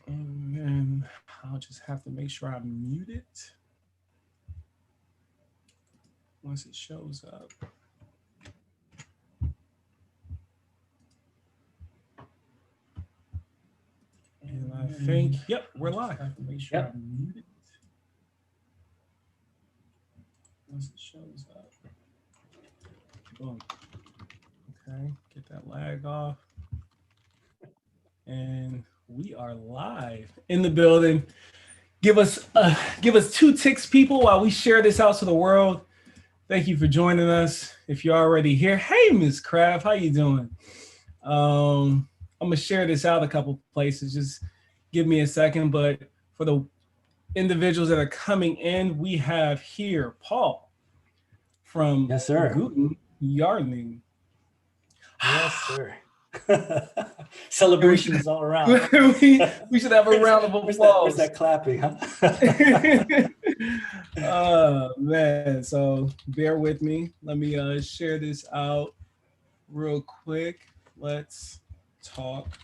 And then I'll just have to make sure I mute it once it shows up. And I think, yep, we're live. I have to make sure I mute it once it shows up. Boom. Okay, get that lag off. And we are live in the building. Give us 2 ticks, people, while we share this out to the world. Thank you for joining us. If you're already here, hey, Miss Craft, how you doing? I'm gonna share this out a couple places. Just give me a second. But for the individuals that are coming in, we have here Paul from Yes, sir. Guten Yardening. Yes, sir. Celebrations all around. we should have a round of applause. Where's that clapping, huh? Man, so bear with me. Let me share this out real quick. Let's talk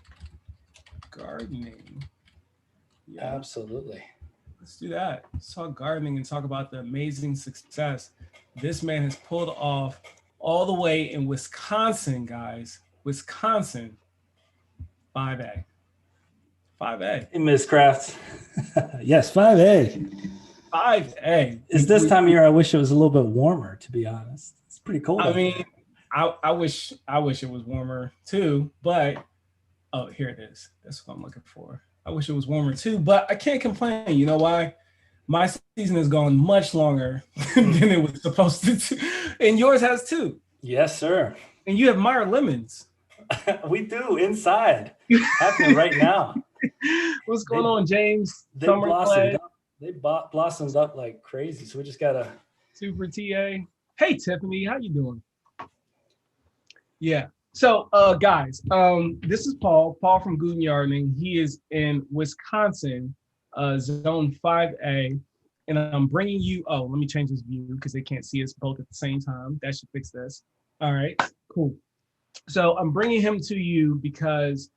gardening. Yeah. Absolutely. Let's do that. Let's talk gardening and talk about the amazing success this man has pulled off all the way in Wisconsin, guys. Wisconsin, 5A. 5A. Hey, Ms. Kraft. Yes, 5A. 5A. Is this time of year, I wish it was a little bit warmer, to be honest. It's pretty cold. I mean, I wish it was warmer too, but oh, here it is. That's what I'm looking for. I wish it was warmer too, but I can't complain. You know why? My season has gone much longer than it was supposed to, and yours has too. Yes, sir. And you have Meyer lemons. We do inside, happening right now. What's going on, James? They blossomed up like crazy, so we just gotta. Super TA. Hey, Tiffany, how you doing? Yeah. So, guys, this is Paul from Guten Yardening. He is in Wisconsin, Zone 5A, and I'm bringing you. Oh, let me change this view because they can't see us both at the same time. That should fix this. All right, cool. So I'm bringing him to you because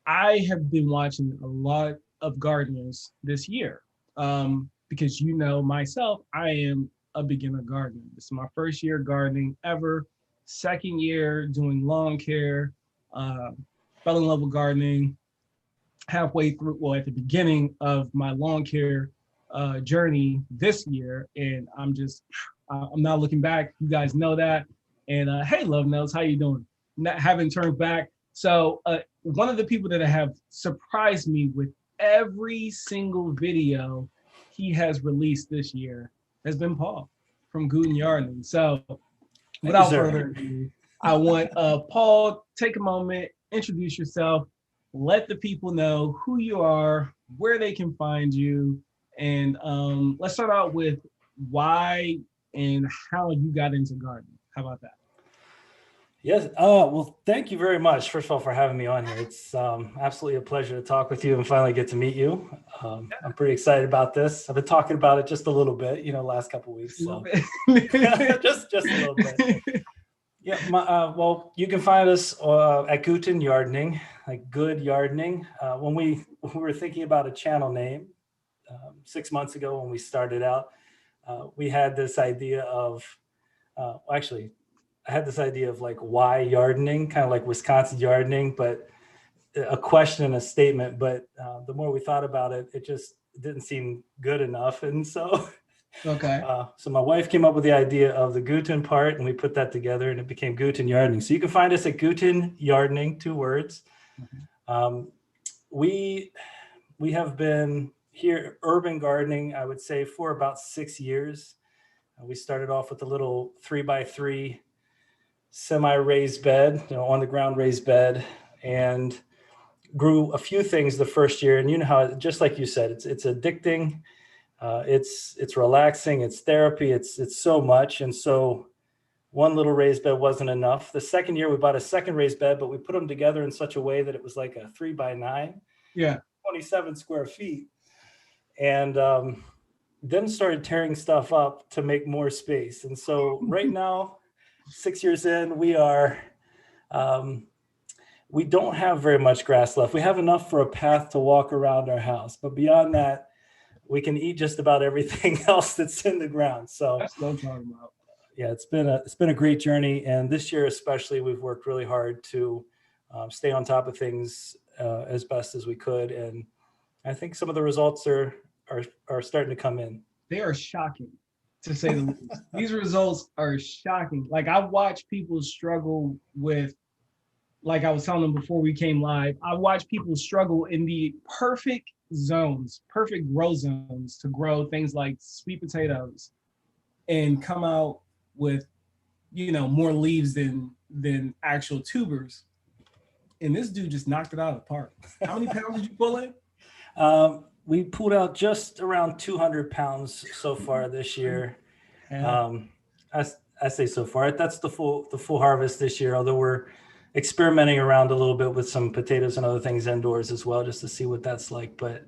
I have been watching a lot of gardeners this year. Because you know myself, I am a beginner gardener. This is my first year gardening ever. Second year doing lawn care, fell in love with gardening halfway through, well, at the beginning of my lawn care journey this year. And I'm not looking back. You guys know that. And hey, Love Notes, how you doing? Haven't turned back. So one of the people that have surprised me with every single video he has released this year has been Paul from Guten Yardening. So without further ado, I want Paul, take a moment, introduce yourself, let the people know who you are, where they can find you, and let's start out with why and how you got into gardening. How about that? Yes. Well, thank you very much, first of all, for having me on here. It's absolutely a pleasure to talk with you and finally get to meet you. I'm pretty excited about this. I've been talking about it just a little bit, last couple of weeks. So just a little bit. Yeah. Well, you can find us at Guten Yardening, like good gardening. When we were thinking about a channel name 6 months ago when we started out, we had this idea of I had this idea of like why yardening, kind of like Wisconsin yardening, but a question and a statement. But the more we thought about it, it just didn't seem good enough. And so, so my wife came up with the idea of the Guten part, and we put that together, and it became Guten Yardening. So you can find us at Guten Yardening, 2 words. We have been here urban gardening, I would say, for about 6 years. We started off with a little 3x3 semi-raised bed, on the ground raised bed, and grew a few things the first year. And you know how, just like you said, it's addicting, it's relaxing, it's therapy, it's so much. And so one little raised bed wasn't enough. The second year we bought a second raised bed, but we put them together in such a way that it was like a 3x9, 27 square feet. And then started tearing stuff up to make more space. And so right now, 6 years in, we are we don't have very much grass left. We have enough for a path to walk around our house, but beyond that, we can eat just about everything else that's in the ground. So That's what I'm talking about. yeah, it's been a great journey, and this year especially, we've worked really hard to stay on top of things as best as we could, and I think some of the results are starting to come in. They are shocking, to say the least. These results are shocking. Like, I watch people struggle with, like I was telling them before we came live, I watch people struggle in the perfect zones, perfect grow zones to grow things like sweet potatoes and come out with, more leaves than actual tubers. And this dude just knocked it out of the park. How many pounds did you pull in? We pulled out just around 200 pounds so far this year. I say so far. That's the full harvest this year, although we're experimenting around a little bit with some potatoes and other things indoors as well, just to see what that's like. But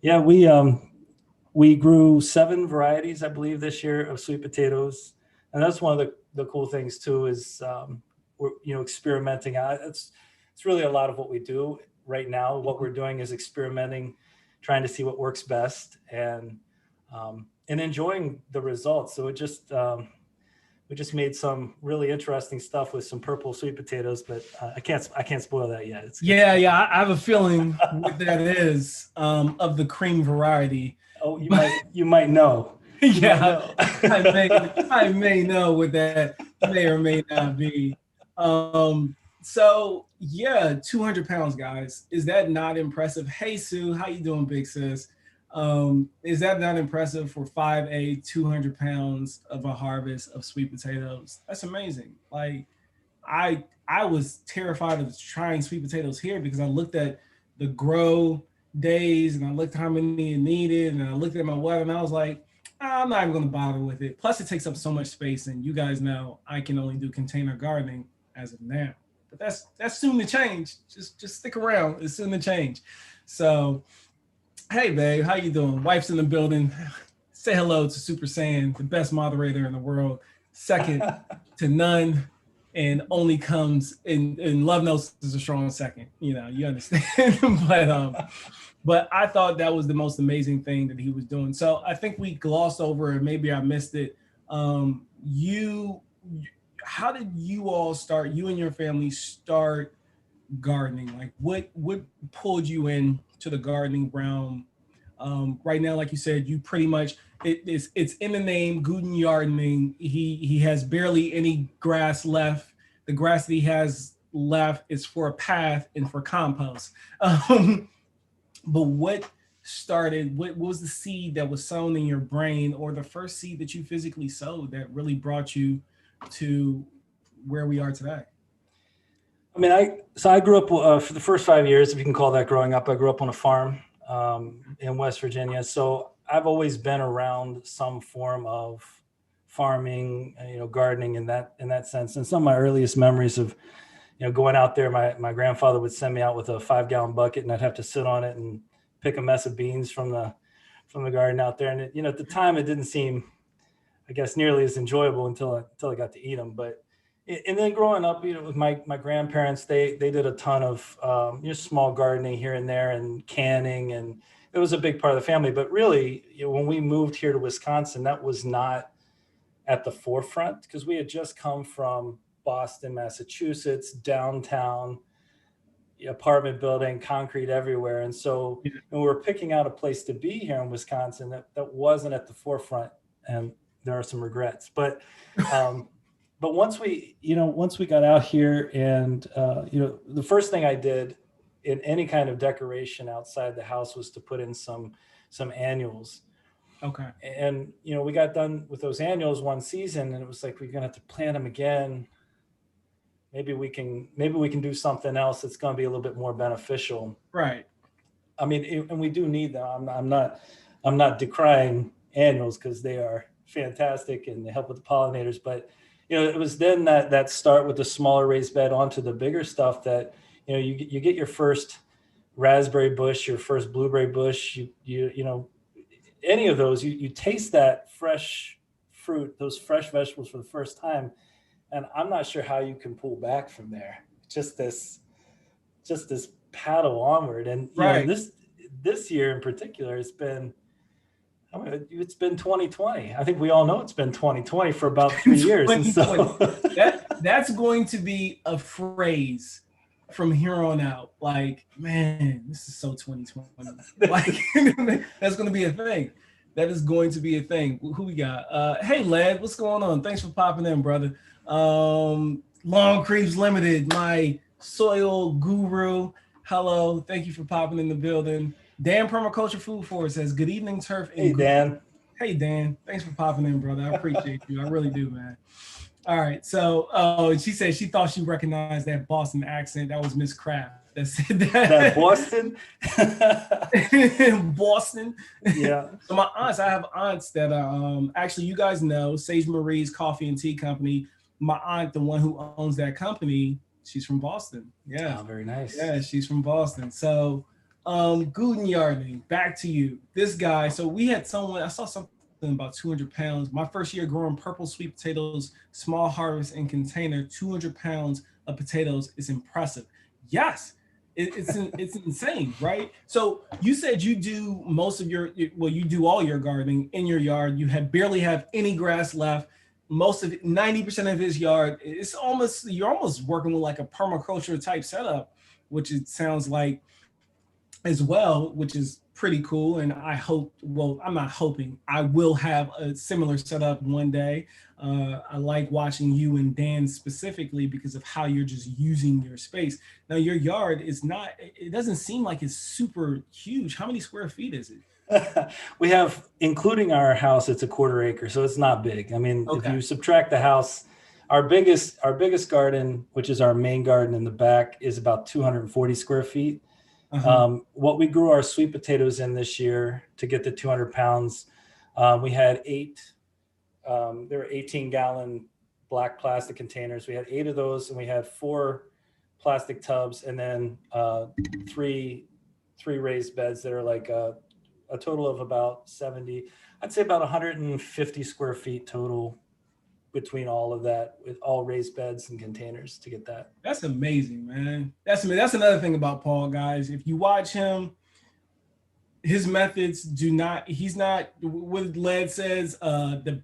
yeah, we grew 7 varieties, I believe, this year of sweet potatoes. And that's one of the cool things too, is we're experimenting. It's really a lot of what we do right now. What we're doing is experimenting, trying to see what works best, and enjoying the results. So we just made some really interesting stuff with some purple sweet potatoes, but I can't spoil that yet. Yeah, I have a feeling what that is, of the cream variety. Oh, you might know. Yeah, I may know what that may or may not be. So yeah, 200 pounds, guys. Is that not impressive? Hey Sue, how you doing, big sis? Is that not impressive for 5A, 200 pounds of a harvest of sweet potatoes? That's amazing. Like, I was terrified of trying sweet potatoes here because I looked at the grow days and I looked how many it needed and I looked at my weather and I was like, I'm not even going to bother with it. Plus, it takes up so much space, and you guys know I can only do container gardening as of now. But that's soon to change. Just stick around. It's soon to change. So, hey, babe, how you doing? Wife's in the building. Say hello to Super Saiyan, the best moderator in the world, second to none, and only comes in Love Notes is a strong second. You understand. But I thought that was the most amazing thing that he was doing. So I think we glossed over it. Maybe I missed it. How did you all start? You and your family start gardening? Like, what pulled you in to the gardening realm? Right now, like you said, you pretty much it's in the name, Guten Yardening. He has barely any grass left. The grass that he has left is for a path and for compost. But what was the seed that was sown in your brain, or the first seed that you physically sowed that really brought you to where we are today? I mean, I grew up for the first 5 years, if you can call that growing up. I grew up on a farm in West Virginia, so I've always been around some form of farming, gardening in that sense. And some of my earliest memories of going out there, my grandfather would send me out with a 5-gallon bucket, and I'd have to sit on it and pick a mess of beans from the garden out there. And at the time, it didn't seem, I guess, nearly as enjoyable until I got to eat them. But and then growing up, with my grandparents, they did a ton of small gardening here and there and canning, and it was a big part of the family. But really, when we moved here to Wisconsin, that was not at the forefront, because we had just come from Boston, Massachusetts, downtown, apartment building, concrete everywhere. And so when we were picking out a place to be here in Wisconsin, that wasn't at the forefront, and there are some regrets. But once we got out here, and the first thing I did in any kind of decoration outside the house was to put in some annuals. Okay. And we got done with those annuals one season, and it was like, we're gonna have to plant them again. Maybe we can do something else that's going to be a little bit more beneficial. Right. I mean, and we do need them. I'm not decrying annuals, because they are fantastic and they help with the pollinators. But it was then that start with the smaller raised bed onto the bigger stuff that you get your first raspberry bush, your first blueberry bush. You any of those, you taste that fresh fruit, those fresh vegetables for the first time. And I'm not sure how you can pull back from there. Just this just this paddle onward. And Right. this year in particular, it's been 2020. I think we all know it's been 2020 for about 3 years. And so that's going to be a phrase from here on out. Like, man, this is so 2020. Like, that's going to be a thing. That is going to be a thing. Who we got? Hey, Led, what's going on? Thanks for popping in, brother. Long Creeps Limited, my soil guru. Hello, thank you for popping in the building. Dan Permaculture Food Forest says, good evening, Turf. Hey, Dan. Hey, Dan. Thanks for popping in, brother. I appreciate you. I really do, man. All right. So, she said she thought she recognized that Boston accent. That was Miss Kraft that said that. That Boston? Boston. Yeah. So my aunts, I have aunts that are, actually, you guys know, Sage Marie's Coffee and Tea Company. My aunt, the one who owns that company, she's from Boston. Yeah. Oh, very nice. Yeah, she's from Boston. So, Guten Yardening, back to you. This guy, so we had someone, I saw something about 200 pounds. My first year growing purple sweet potatoes, small harvest in container, 200 pounds of potatoes is impressive. Yes, it's insane, right? So you said you do most of you do all your gardening in your yard. You barely have any grass left. Most of it, 90% of his yard, you're almost working with like a permaculture type setup, which it sounds like as well, which is pretty cool. And I hope, well, I'm not hoping, I will have a similar setup one day. I like watching you and Dan specifically because of how you're just using your space. Now, your yard it doesn't seem like it's super huge. How many square feet is it? We have, including our house, it's a 1/4 acre, so it's not big. I mean, Okay. If you subtract the house, our biggest garden, which is our main garden in the back, is about 240 square feet. Uh-huh. What we grew our sweet potatoes in this year to get the 200 pounds, we had there were 18-gallon black plastic containers. We had 8 of those, and we had 4 plastic tubs, and then three raised beds that are like a total of about 70, I'd say about 150 square feet total between all of that, with all raised beds and containers to get that. That's amazing, man. That's another thing about Paul, guys. If you watch him, his methods he's not what Led says, the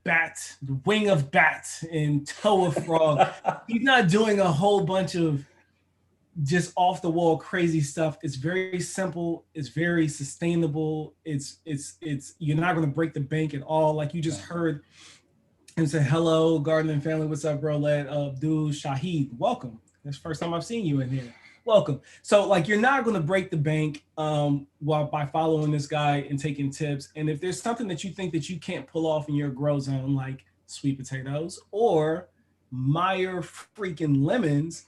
wing of bat and toe of frog. He's not doing a whole bunch of just off the wall crazy stuff. It's very simple. It's very sustainable. It's you're not going to break the bank at all. Like you just heard him say, hello, gardening family. What's up, bro? Led Abdul Shahid. Welcome. That's the first time I've seen you in here. Welcome. So like, you're not going to break the bank by following this guy and taking tips. And if there's something that you think that you can't pull off in your grow zone, like sweet potatoes or Meyer freaking lemons,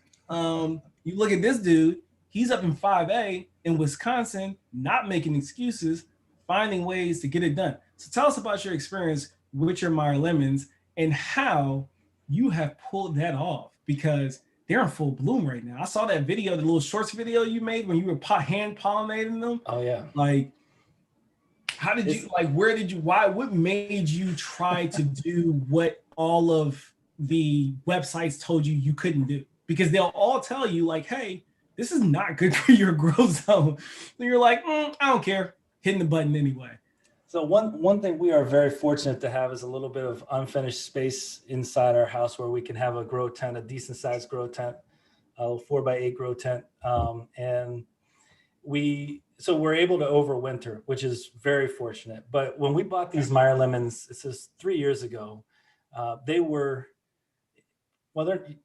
you look at this dude, he's up in 5A in Wisconsin, not making excuses, finding ways to get it done. So tell us about your experience with your Meyer lemons and how you have pulled that off, because they're in full bloom right now. I saw that video, the little shorts video you made when you were hand pollinating them. Oh yeah. Like, how did you, like, what made you try to do what all of the websites told you couldn't do? Because they'll all tell you like, hey, this is not good for your grow zone. And you're like, I don't care, hitting the button anyway. So one thing we are very fortunate to have is a little bit of unfinished space inside our house where we can have a grow tent, a decent sized grow tent, a 4x8 grow tent. And we're able to overwinter, which is very fortunate. But when we bought these Meyer lemons, this is 3 years ago, they were,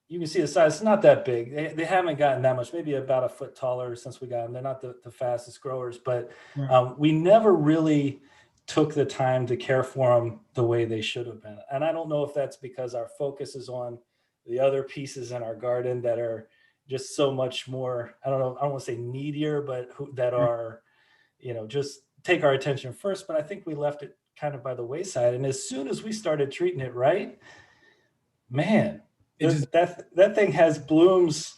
you can see the size, it's not that big. They haven't gotten that much, maybe about a foot taller since we got them. They're not the fastest growers, but we never really took the time to care for them the way they should have been. And I don't know if that's because our focus is on the other pieces in our garden that are just so much more, I don't want to say needier, but that are, just take our attention first. But I think we left it kind of by the wayside. And as soon as we started treating it right, man, that thing has blooms.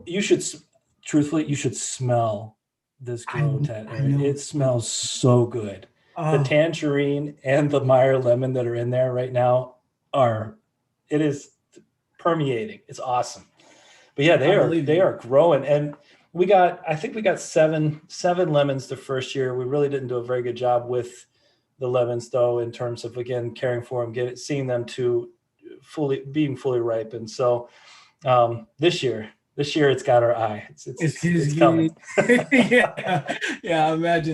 You should smell this grow tent. It smells so good. The tangerine and the Meyer lemon that are in there right now it is permeating. It's awesome. But yeah, they are growing. And I think we got seven lemons the first year. We really didn't do a very good job with the lemons though, in terms of, again, caring for them, seeing them to being fully ripe. And so this year it's got our eye. It's coming. Yeah,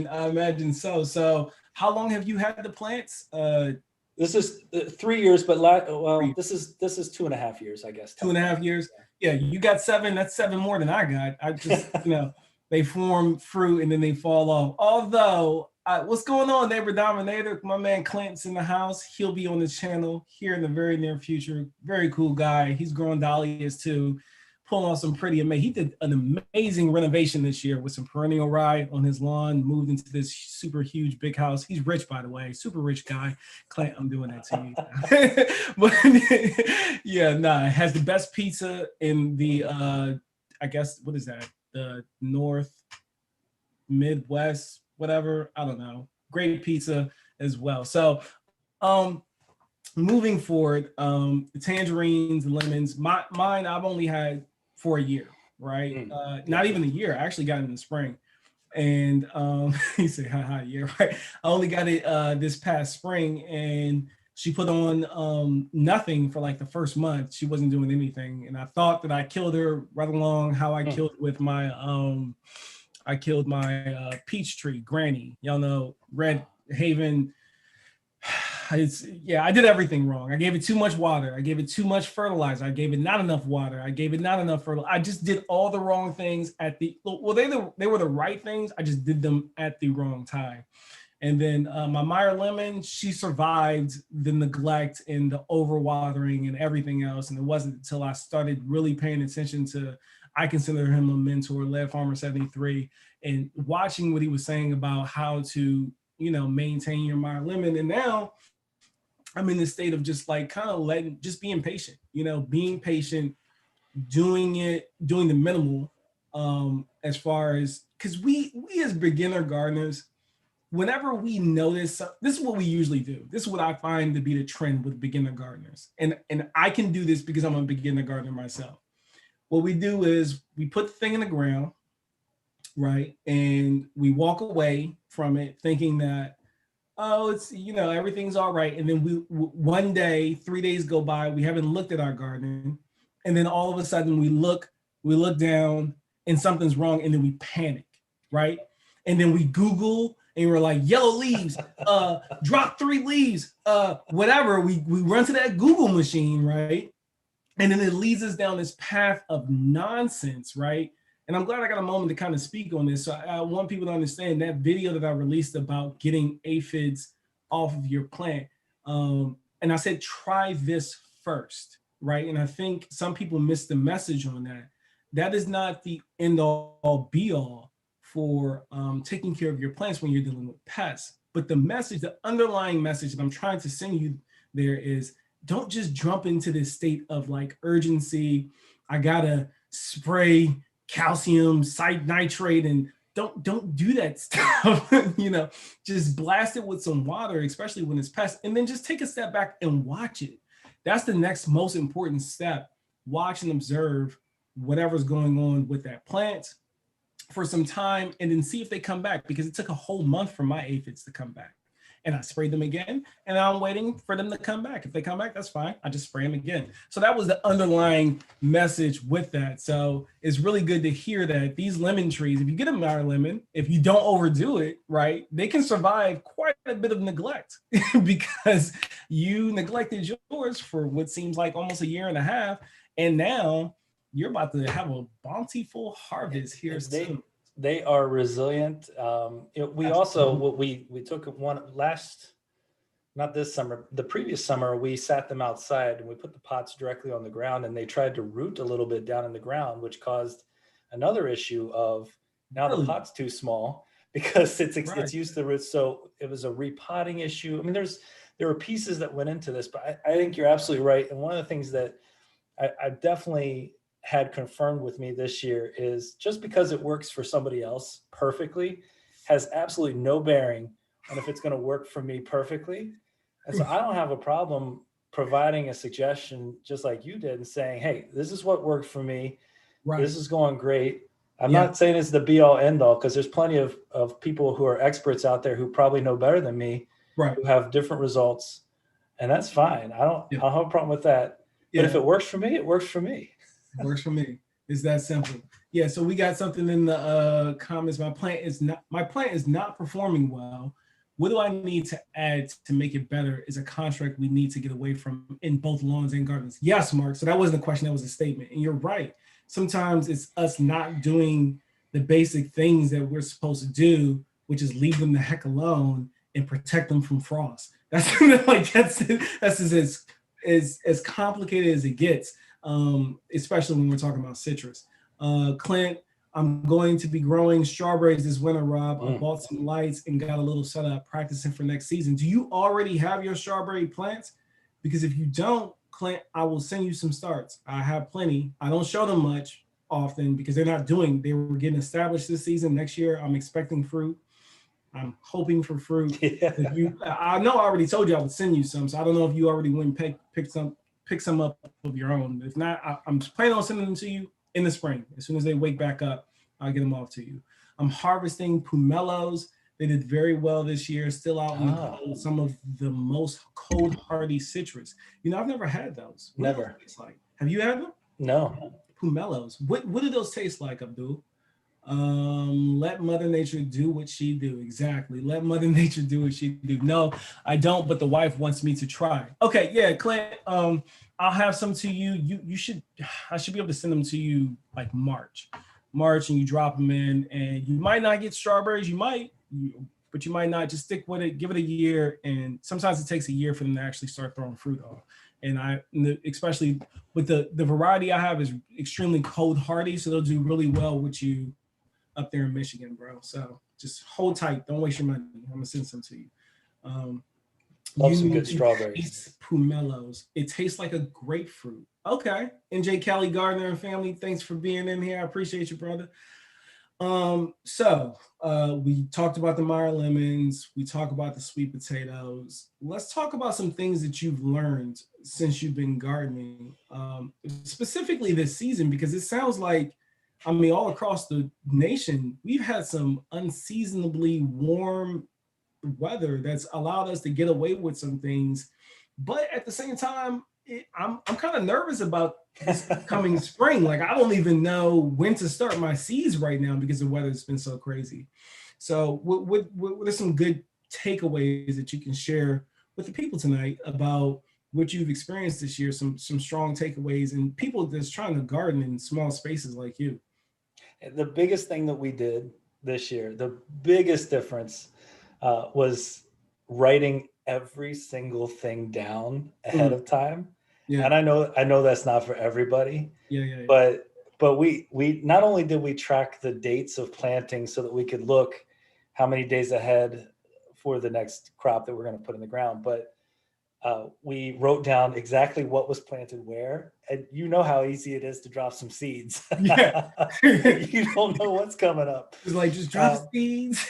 I imagine so. So how long have you had the plants? This is 3 years, but this is 2.5 years, I guess. 2.5 years. Yeah, you got 7. That's 7 more than I got. I just, they form fruit and then they fall off. Although, what's going on, Neighbor Dominator? My man Clint's in the house. He'll be on the channel here in the very near future. Very cool guy. He's growing dahlias too, pulling off some pretty amazing. He did an amazing renovation this year with some perennial rye on his lawn, moved into this super huge big house. He's rich, by the way, super rich guy. Clint, I'm doing that to you. But yeah, it has the best pizza in the, I guess, what is that? The North, Midwest, whatever. I don't know. Great pizza as well. So, moving forward, the tangerines, the lemons, mine I've only had for a year, right? Not even a year. I actually got it in the spring. And he said, haha, yeah, right. I only got it this past spring, and she put on nothing for like the first month. She wasn't doing anything. And I thought that I killed her right along how I killed with my peach tree, Granny. Y'all know Red Haven. I did everything wrong. I gave it too much water. I gave it too much fertilizer. I gave it not enough water. I gave it not enough fertilizer. I just did all the wrong things they were the right things. I just did them at the wrong time. And then my Meyer lemon, she survived the neglect and the overwatering and everything else. And it wasn't until I started really paying attention to, I consider him a mentor, Lead Farmer 73, and watching what he was saying about how to, maintain your Meyer lemon. And now I'm in the state of just like kind of being patient, being patient, doing the minimal, as far as, because we as beginner gardeners, whenever we notice, this is what we usually do. This is what I find to be the trend with beginner gardeners. And I can do this because I'm a beginner gardener myself. What we do is we put the thing in the ground, right? And we walk away from it thinking that, oh, it's, everything's all right. And then one day, 3 days go by, we haven't looked at our garden. And then all of a sudden we look down and something's wrong. And then we panic, right? And then we Google and we're like, yellow leaves, drop 3 leaves, whatever. We run to that Google machine, right? And then it leads us down this path of nonsense, right? And I'm glad I got a moment to kind of speak on this. So I want people to understand that video that I released about getting aphids off of your plant. And I said, try this first, right? And I think some people miss the message on that. That is not the end all be all for taking care of your plants when you're dealing with pests. But the underlying message that I'm trying to send you there is, don't just jump into this state of like urgency. I gotta spray calcium, nitrate, and don't do that stuff. Just blast it with some water, especially when it's pests, and then just take a step back and watch it. That's the next most important step. Watch and observe whatever's going on with that plant for some time, and then see if they come back, because it took a whole month for my aphids to come back. And I sprayed them again, and I'm waiting for them to come back. If they come back, that's fine. I just spray them again. So that was the underlying message with that. So it's really good to hear that these lemon trees, if you get a Meyer lemon, if you don't overdo it, right, they can survive quite a bit of neglect because you neglected yours for what seems like almost 1.5 years. And now you're about to have a bountiful harvest here soon. They are resilient. We also, we took one not this summer, the previous summer, we sat them outside and we put the pots directly on the ground, and they tried to root a little bit down in the ground, which caused another issue of now the pot's too small because it's used to roots. So it was a repotting issue. I mean, there were pieces that went into this, but I think you're absolutely right. And one of the things that I definitely had confirmed with me this year is, just because it works for somebody else perfectly has absolutely no bearing on if it's going to work for me perfectly. And so I don't have a problem providing a suggestion just like you did and saying, hey, this is what worked for me. Right. This is going great. I'm not saying it's the be all end all, because there's plenty of people who are experts out there who probably know better than me, right, who have different results, and that's fine. I don't have a problem with that. But if it works for me, it works for me. It works for me. It's that simple. Yeah. So we got something in the comments. My plant is not performing well. What do I need to add to make it better? Is a construct we need to get away from in both lawns and gardens. Yes, Mark. So that wasn't a question. That was a statement. And you're right. Sometimes it's us not doing the basic things that we're supposed to do, which is leave them the heck alone and protect them from frost. That's as complicated as it gets, especially when we're talking about citrus. Clint, I'm going to be growing strawberries this winter, Rob. I bought some lights and got a little setup practicing for next season. Do you already have your strawberry plants? Because if you don't, Clint, I will send you some starts. I have plenty. I don't show them much often because they were getting established this season. Next year, I'm expecting fruit. I'm hoping for fruit. Yeah. I know I already told you I would send you some, so I don't know if you already went and pick some up of your own. If not, I'm planning on sending them to you in the spring. As soon as they wake back up, I'll get them off to you. I'm harvesting Pomelos. They did very well this year, still out in the cold, some of the most cold hardy citrus. I've never had those. What Never. do those taste like? Have you had them? No. Pomelos. What do those taste like, Abdul? Let Mother Nature do what she do. Exactly. Let Mother Nature do what she do. No, I don't, but the wife wants me to try. Okay, yeah, Clint. I'll have some to you. I should be able to send them to you like March, and you drop them in, and you might not get strawberries. But you might not. Just stick with it. Give it a year, and sometimes it takes a year for them to actually start throwing fruit off. And especially with the variety I have is extremely cold hardy, so they'll do really well with you up there in Michigan, bro. So just hold tight. Don't waste your money. I'm gonna send some to you. Love some good strawberries. Pomelos. It tastes like a grapefruit. Okay. NJ Kelly Gardner and family, thanks for being in here. I appreciate you, brother. So we talked about the Meyer lemons. We talked about the sweet potatoes. Let's talk about some things that you've learned since you've been gardening, specifically this season, because it sounds like, all across the nation, we've had some unseasonably warm weather that's allowed us to get away with some things. But at the same time, I'm kind of nervous about this coming spring. Like, I don't even know when to start my seeds right now because the weather's been so crazy. So what are some good takeaways that you can share with the people tonight about what you've experienced this year, some strong takeaways, and people that's trying to garden in small spaces like you? The biggest thing that we did this year, the biggest difference was writing every single thing down ahead of time. Yeah. And I know that's not for everybody. Yeah. But we not only did we track the dates of planting so that we could look how many days ahead for the next crop that we're going to put in the ground, but we wrote down exactly what was planted where, and you know how easy it is to drop some seeds. Yeah. You don't know what's coming up. It's like, just drop seeds.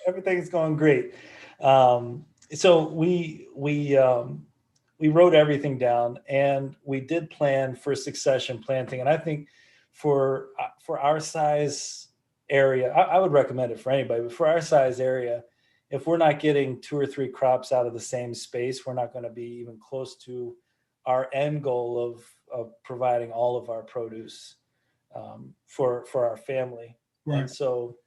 Everything's going great. So we wrote everything down, and we did plan for succession planting. And I think for our size area, I would recommend it for anybody, but for our size area, if we're not getting 2 or 3 crops out of the same space, we're not going to be even close to our end goal of providing all of our produce for our family. Right. And so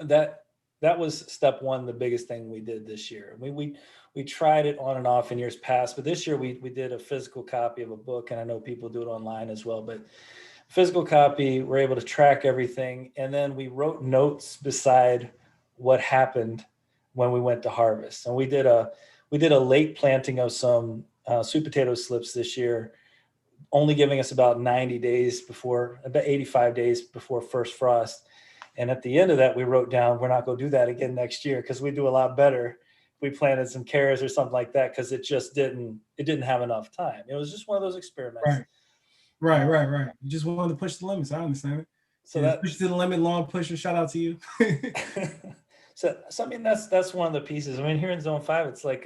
that was step one, the biggest thing we did this year. We tried it on and off in years past, but this year we did a physical copy of a book, and I know people do it online as well, but physical copy, we're able to track everything. And then we wrote notes beside what happened when we went to harvest. And we did a late planting of some sweet potato slips this year, only giving us about 90 days before, about 85 days before first frost. And at the end of that, we wrote down, we're not going to do that again next year, because we do a lot better. We planted some carrots or something like that, because it didn't have enough time. It was just one of those experiments. Right. You just wanted to push the limits. I understand it. So that push to the limit, long pusher. Shout out to you. So I mean, that's one of the pieces. I mean, here in Zone 5, it's like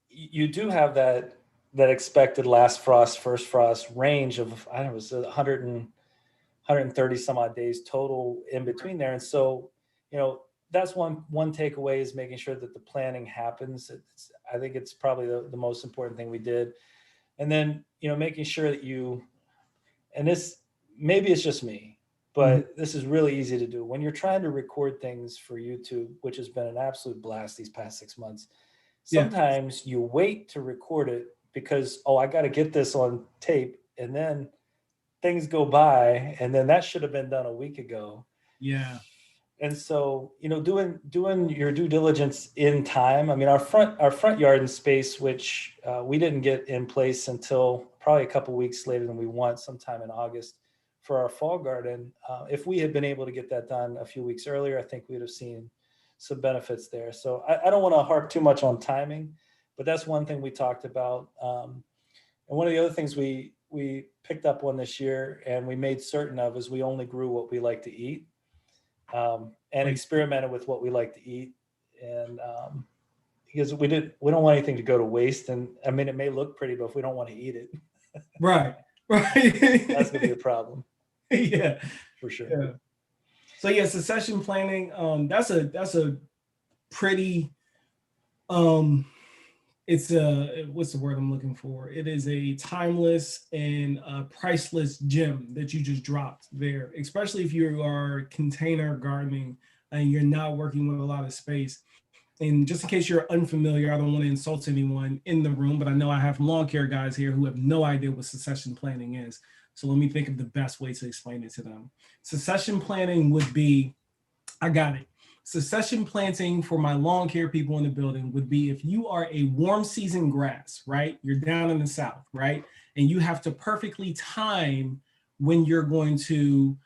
you do have that expected last frost, first frost range of, I don't know, it was 100 130 some odd days total in between there. And so, that's one takeaway, is making sure that the planning happens. I think it's probably the most important thing we did. And then, making sure that and this, maybe it's just me, but this is really easy to do. When you're trying to record things for YouTube, which has been an absolute blast these past 6 months, sometimes you wait to record it because, I got to get this on tape, and then things go by, and then that should have been done a week ago. Yeah. And so, doing your due diligence in time. I mean, our front yard and space, which we didn't get in place until probably a couple weeks later than we want, sometime in August, for our fall garden. If we had been able to get that done a few weeks earlier, I think we'd have seen some benefits there. So I don't want to harp too much on timing, but that's one thing we talked about. And one of the other things we picked up on this year, and we made certain of, is we only grew what we like to eat. And experimented with what we like to eat, and because we don't want anything to go to waste. And I mean, it may look pretty, but if we don't want to eat it, right, that's gonna be a problem. Yeah, for sure. Yeah. So succession planning. That's a pretty. It's what's the word I'm looking for? It is a timeless and priceless gem that you just dropped there, especially if you are container gardening and you're not working with a lot of space. And just in case you're unfamiliar, I don't want to insult anyone in the room, but I know I have lawn care guys here who have no idea what succession planning is. So let me think of the best way to explain it to them. Succession planning would be, I got it. Succession planting for my lawn care people in the building would be if you are a warm season grass, right? You're down in the South, right? And you have to perfectly time when you're going to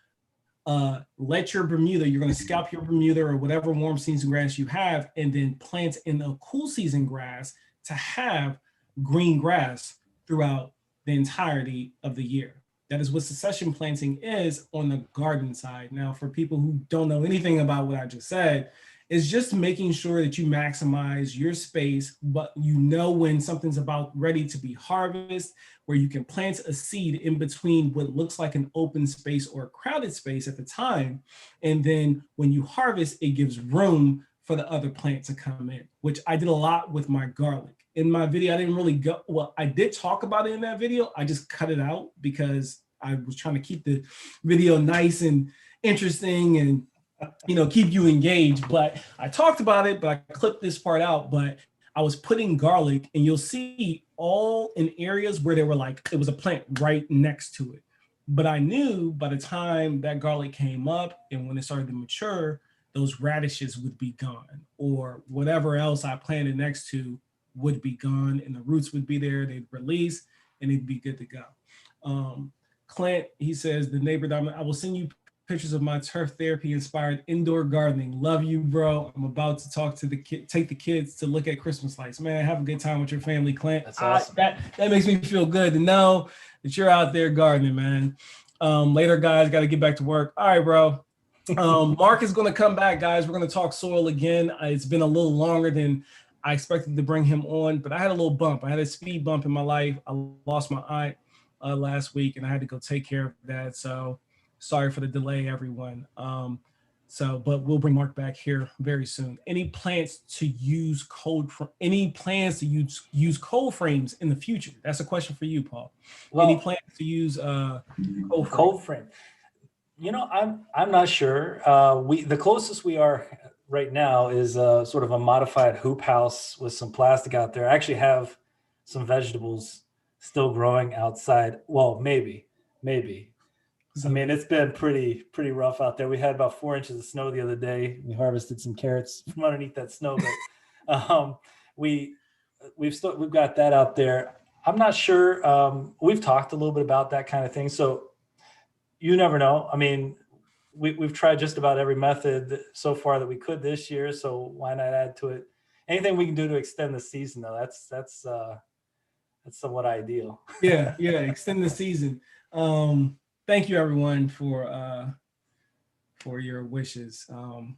let your Bermuda, you're going to scalp your Bermuda or whatever warm season grass you have, and then plant in a cool season grass to have green grass throughout the entirety of the year. That is what succession planting is on the garden side. Now, for people who don't know anything about what I just said, it's just making sure that you maximize your space, but when something's about ready to be harvested, where you can plant a seed in between what looks like an open space or a crowded space at the time. And then when you harvest, it gives room for the other plant to come in, which I did a lot with my garlic. In my video, I didn't really I did talk about it in that video. I just cut it out because I was trying to keep the video nice and interesting and, keep you engaged. But I talked about it, but I clipped this part out. But I was putting garlic, and you'll see all in areas where there were it was a plant right next to it. But I knew by the time that garlic came up and when it started to mature, those radishes would be gone, or whatever else I planted next to would be gone, and the roots would be there. They'd release, and it'd be good to go. Clint, he says, the neighbor diamond, I will send you pictures of my turf therapy inspired indoor gardening. Love you, bro. I'm about to take the kids to look at Christmas lights. Man, have a good time with your family, Clint. That's awesome. That makes me feel good to know that you're out there gardening, man. Later, guys, got to get back to work. All right, bro. Mark is going to come back, guys. We're going to talk soil again. It's been a little longer than I expected to bring him on, but I had a little bump. I had a speed bump in my life. I lost my aunt last week, and I had to go take care of that. So sorry for the delay, everyone. But we'll bring Mark back here very soon. Any plans to use cold frames in the future? That's a question for you, Paul. Well, any plans to use cold frame? I'm not sure. The closest we are right now is sort of a modified hoop house with some plastic out there. I actually have some vegetables still growing outside. Well, maybe. I mean, it's been pretty rough out there. We had about 4 inches of snow the other day. We harvested some carrots from underneath that snow, but we've got that out there. I'm not sure. We've talked a little bit about that kind of thing. So you never know. I mean, we've tried just about every method so far that we could this year. So why not add to it? Anything we can do to extend the season, though, that's somewhat ideal. Yeah, extend the season. Thank you, everyone, for your wishes. I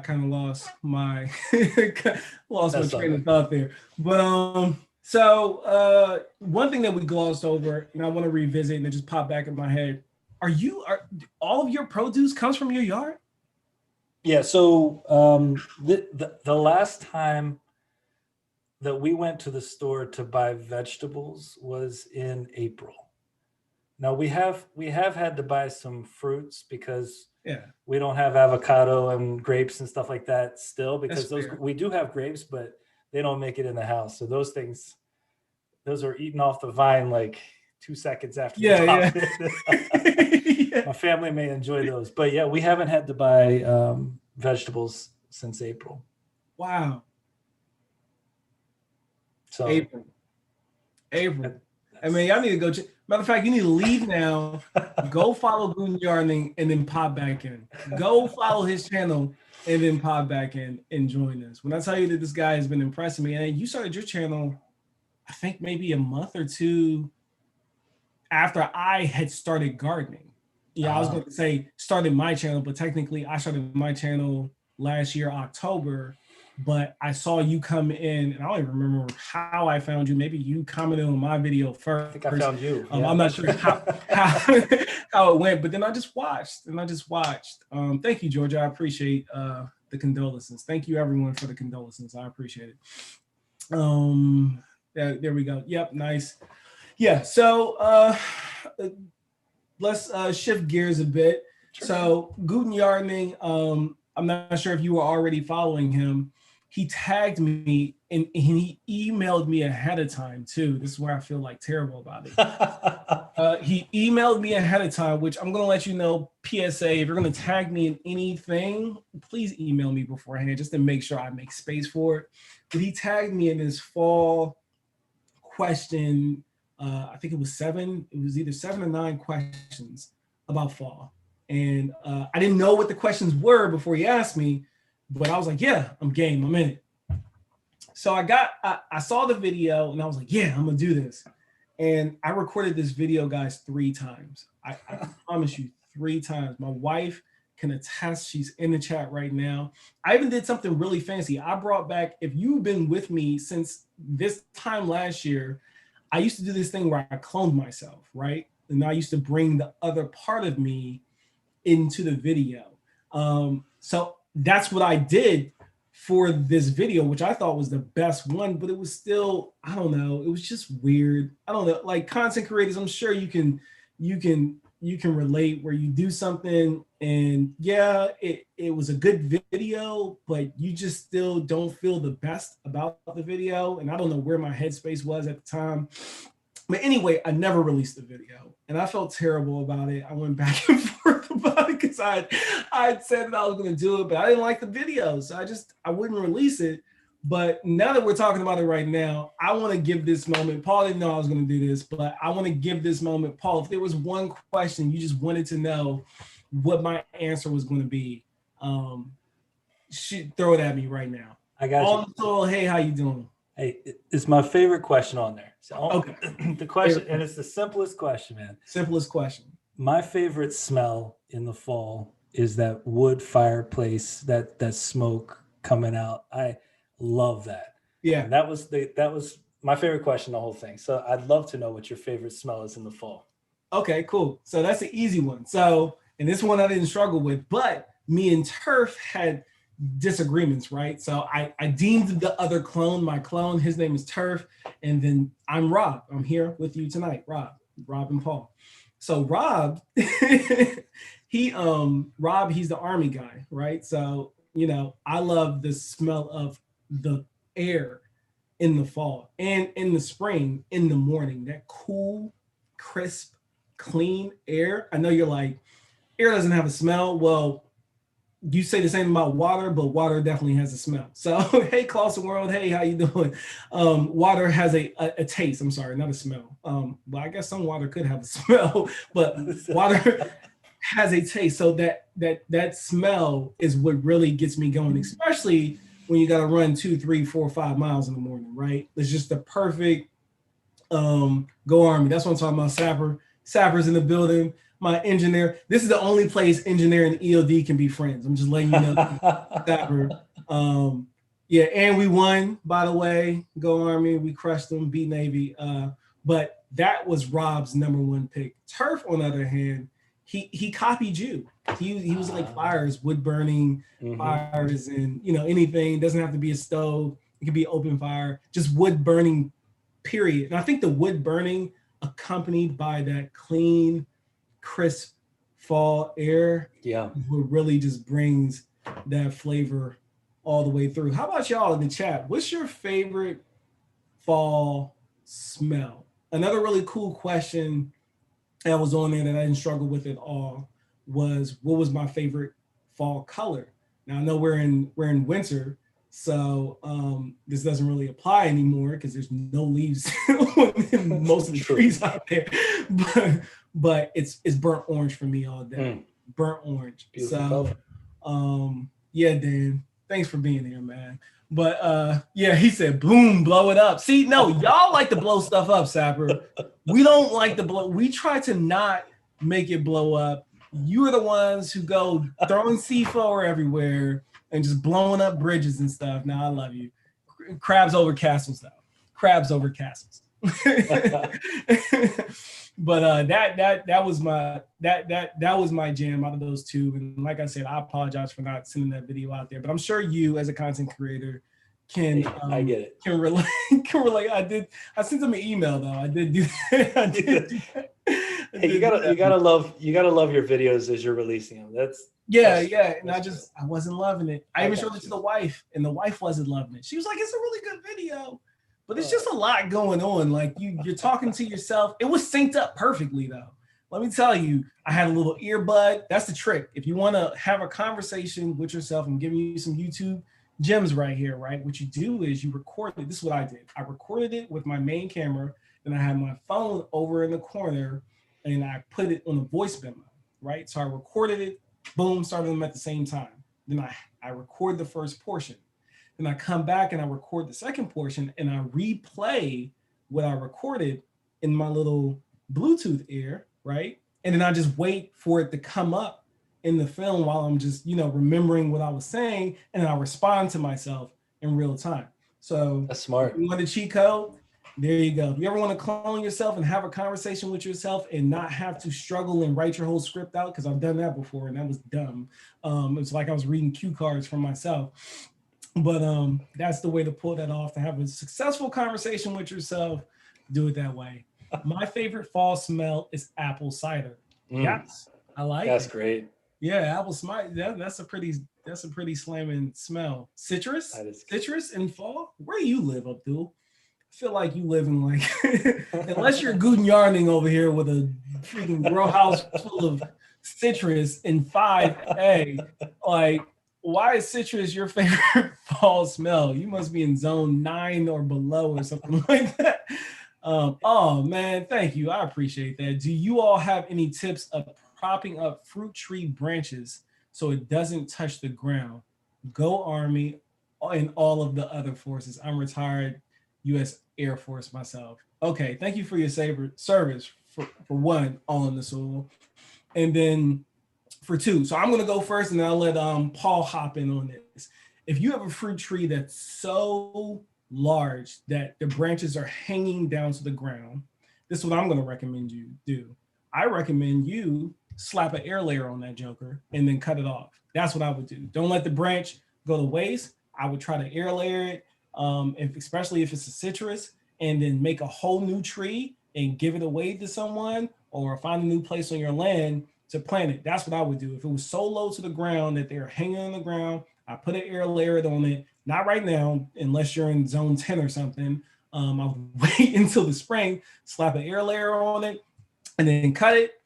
kind of lost my train of thought there, but So one thing that we glossed over, and I want to revisit, and it just popped back in my head. Are all of your produce comes from your yard? Yeah. So the last time that we went to the store to buy vegetables was in April. Now we have had to buy some fruits because Yeah, we don't have avocado and grapes and stuff like that still, because that's fair. we do have grapes, but they don't make it in the house. So those are eaten off the vine like 2 seconds after they Yeah, pop in. yeah. My family may enjoy those, but yeah, we haven't had to buy vegetables since April. Wow. So April. I mean, y'all need to go. Matter of fact, you need to leave now. Go follow Guten Yardening and then pop back in. Go follow his channel and then pop back in and join us. When I tell you that this guy has been impressing me, and you started your channel, I think maybe a month or two after I had started gardening. Yeah, I was going to say started my channel, but technically I started my channel last year, October. But I saw you come in, and I don't even remember how I found you. Maybe you commented on my video first. I think I found you. I'm not sure how how it went, but then I just watched. Thank you, Georgia. I appreciate the condolences. Thank you, everyone, for the condolences. I appreciate it. There we go. Yep, nice. Yeah. So let's shift gears a bit. Sure. So Guten Yardening, I'm not sure if you were already following him. He tagged me and he emailed me ahead of time too. This is where I feel like terrible about it. He emailed me ahead of time, which I'm going to let you know, PSA, if you're going to tag me in anything, please email me beforehand just to make sure I make space for it. But he tagged me in this fall question. I think it was either 7 or 9 questions about fall. And I didn't know what the questions were before he asked me, but I was like, yeah, I'm game, I'm in it. So I saw the video and I was like, yeah, I'm gonna do this. And I recorded this video, guys, 3 times. I promise you, 3 times. My wife can attest, she's in the chat right now. I even did something really fancy. I brought back, if you've been with me since this time last year, I used to do this thing where I cloned myself, right? And I used to bring the other part of me into the video. So that's what I did for this video, which I thought was the best one, but it was still, I don't know, it was just weird. I don't know, like content creators, I'm sure you can relate where you do something and yeah, it was a good video, but you just still don't feel the best about the video. And I don't know where my headspace was at the time. But anyway, I never released the video and I felt terrible about it. I went back and forth about it because I had said that I was going to do it, but I didn't like the video. So I wouldn't release it. But now that we're talking about it right now, I want to give this moment. Paul didn't know I was going to do this, but I want to give this moment. Paul, if there was one question you just wanted to know what my answer was going to be, throw it at me right now. I got you. On the soil, hey, how you doing? Hey, it's my favorite question on there. So okay. The question, and it's the simplest question, man. Simplest question. My favorite smell in the fall is that wood fireplace, that smoke coming out. I love that. Yeah. And that was my favorite question, the whole thing. So I'd love to know what your favorite smell is in the fall. Okay, cool. So that's an easy one. So, and this one I didn't struggle with, but me and Turf had disagreements, right? So I deemed the other clone my clone. His name is Turf, and then I'm Rob. I'm here with you tonight, Rob and Paul. So Rob, he's the Army guy, right? So I love the smell of the air in the fall and in the spring in the morning. That cool, crisp, clean air. I know you're like, air doesn't have a smell. Well, you say the same about water, but water definitely has a smell. So, hey, Clausen World, hey, how you doing? Water has a taste. I'm sorry, not a smell. Well, I guess some water could have a smell, but water has a taste. So that smell is what really gets me going, especially when you got to run 2, 3, 4, 5 miles in the morning, right? It's just the perfect go Army. That's what I'm talking about. Sappers in the building. My engineer. This is the only place engineer and EOD can be friends. I'm just letting you know. Sapper. Yeah, and we won, by the way. Go Army. We crushed them, beat Navy. But that was Rob's number one pick. Turf, on the other hand, he copied you. He was like fires, wood burning, fires, and anything. Doesn't have to be a stove. It could be open fire, just wood burning, period. And I think the wood burning accompanied by that clean, crisp fall air, what really just brings that flavor all the way through. How about y'all in the chat? What's your favorite fall smell? Another really cool question that was on there that I didn't struggle with at all was, what was my favorite fall color? Now I know we're in winter, so this doesn't really apply anymore because there's no leaves in most of the trees out there. But it's burnt orange for me all day. Burnt orange. Beautiful color. Yeah, Dan. Thanks for being here, man. But yeah, he said, boom, blow it up. See, no, y'all like to blow stuff up, Sapper. We don't like to blow. We try to not make it blow up. You are the ones who go throwing C4 everywhere and just blowing up bridges and stuff. Now, I love you. Crabs over castles, though. Crabs over castles. But that was my jam out of those two. And like I said, I apologize for not sending that video out there. But I'm sure you, as a content creator, can I get it. Can relate. I sent them an email though. I did do that. Hey, you gotta love your videos as you're releasing them. That's and I wasn't loving it. I even showed it to the wife, and the wife wasn't loving it. She was like, "It's a really good video." But there's just a lot going on. Like you're talking to yourself. It was synced up perfectly though. Let me tell you, I had a little earbud. That's the trick. If you want to have a conversation with yourself, I'm giving you some YouTube gems right here, right? What you do is you record it. This is what I did. I recorded it with my main camera. Then I had my phone over in the corner and I put it on a voice memo, right? So I recorded it, boom, started them at the same time. Then I record the first portion. Then I come back and I record the second portion and I replay what I recorded in my little Bluetooth ear, right? And then I just wait for it to come up in the film while I'm just, remembering what I was saying, and then I respond to myself in real time. So that's smart. If you want a cheat code? There you go. If you ever want to clone yourself and have a conversation with yourself and not have to struggle and write your whole script out, because I've done that before and that was dumb. It's like I was reading cue cards for myself. But that's the way to pull that off, to have a successful conversation with yourself. Do it that way. My favorite fall smell is apple cider. Yes, I like it. That's great. Yeah, apple cider. That's a pretty slamming smell. Citrus in fall. Where do you live, Abdul? I feel like you live in like, unless you're Guten Yardening over here with a freaking grow house full of citrus in 5A. Like, why is citrus your favorite fall smell? You must be in zone 9 or below or something like that. Oh man, thank you. I appreciate that. Do you all have any tips of propping up fruit tree branches so it doesn't touch the ground? Go Army and all of the other forces. I'm retired U.S. Air Force myself. Okay, thank you for your service for one, all in the soul. And then for two, so I'm gonna go first and then I'll let Paul hop in on this. If you have a fruit tree that's so large that the branches are hanging down to the ground, this is what I'm going to recommend you do. I recommend you slap an air layer on that joker and then cut it off. That's what I would do. Don't let the branch go to waste. I would try to air layer it, especially if it's a citrus, and then make a whole new tree and give it away to someone or find a new place on your land to plant it. That's what I would do. If it was so low to the ground that they're hanging on the ground, I put an air layer on it. Not right now, unless you're in zone 10 or something. I'll wait until the spring, slap an air layer on it, and then cut it,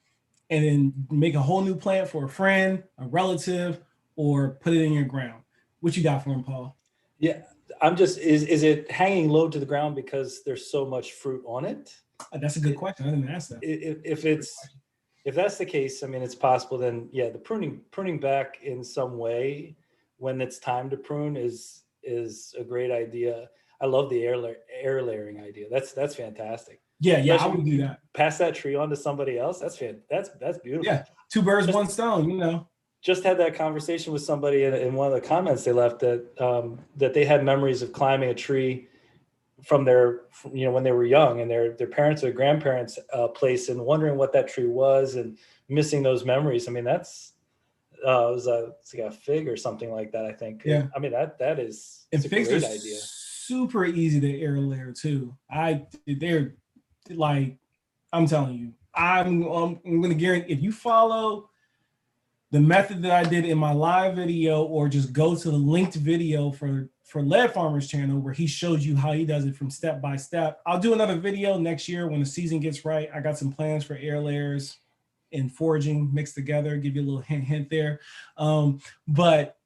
and then make a whole new plant for a friend, a relative, or put it in your ground. What you got for him, Paul? Yeah, I'm just, is it hanging low to the ground because there's so much fruit on it? That's a good question. I didn't ask that. If that's the case, I mean, it's possible. Then yeah, the pruning back in some way when it's time to prune is a great idea. I love the air layering idea. That's fantastic. Yeah, I would do that. Pass that tree on to somebody else. That's beautiful. Yeah, 2 birds, 1 stone. just had that conversation with somebody in one of the comments they left that they had memories of climbing a tree from when they were young, and their parents or grandparents' place, and wondering what that tree was and missing those memories. I mean, that's it's like a fig or something like that, I think. Yeah. I mean, that is And a figs great are idea. super easy to air layer too. They're like, I'm telling you, I'm going to guarantee if you follow the method that I did in my live video, or just go to the linked video for Lead Farmer's channel where he shows you how he does it from step by step. I'll do another video next year when the season gets right. I got some plans for air layers and foraging mixed together, give you a little hint there. But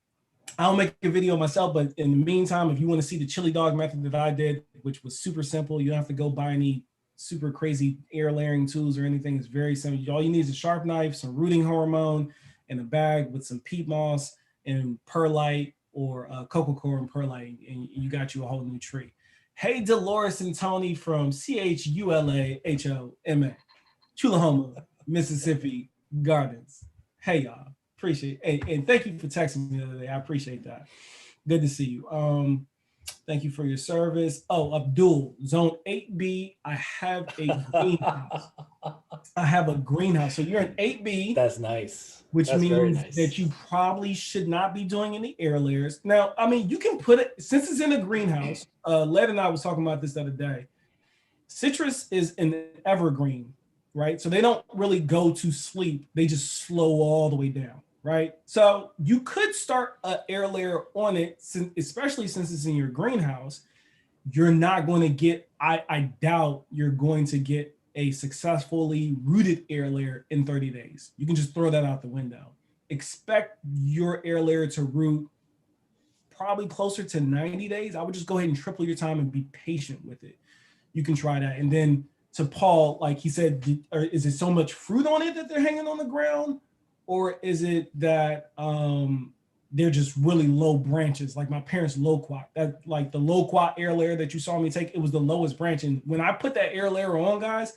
I'll make a video myself. But in the meantime, if you want to see the chili dog method that I did, which was super simple, you don't have to go buy any super crazy air layering tools or anything. It's very simple. All you need is a sharp knife, some rooting hormone, and a bag with some peat moss and perlite, or cocoa coir and perlite, and you got you a whole new tree. Hey, Dolores and Tony from CHULAHOMA, Chulahoma, Mississippi Gardens. Hey, y'all. Appreciate it. And thank you for texting me the other day. I appreciate that. Good to see you. Thank you for your service. Oh, Abdul, Zone 8B. I have a greenhouse. So you're in 8B. That's nice. Which That's means nice. that you probably should not be doing any air layers. Now, I mean, you can put it, since it's in a greenhouse, Led and I was talking about this the other day. Citrus is an evergreen, right? So they don't really go to sleep. They just slow all the way down, right? So you could start an air layer on it, especially since it's in your greenhouse. You're not going to get, I doubt you're going to get a successfully rooted air layer in 30 days. You can just throw that out the window. Expect your air layer to root probably closer to 90 days. I would just go ahead and triple your time and be patient with it. You can try that. And then to Paul, like he said, is it so much fruit on it that they're hanging on the ground? Or is it that they're just really low branches, like my parents' loquat? That, like the loquat air layer that you saw me take, it was the lowest branch. And when I put that air layer on, guys,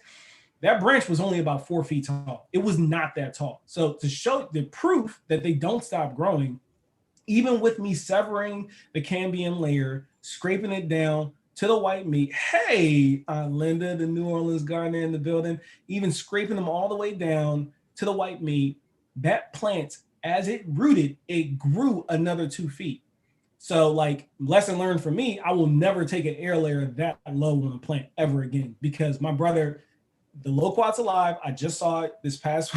that branch was only about 4 feet tall. It was not that tall. So to show the proof that they don't stop growing, even with me severing the cambium layer, scraping it down to the white meat. Hey, Linda, the New Orleans gardener in the building, even scraping them all the way down to the white meat, that plant, as it rooted, it grew another 2 feet. So, like, lesson learned for me, I will never take an air layer that low on a plant ever again, because my brother, the loquat's alive. I just saw it this past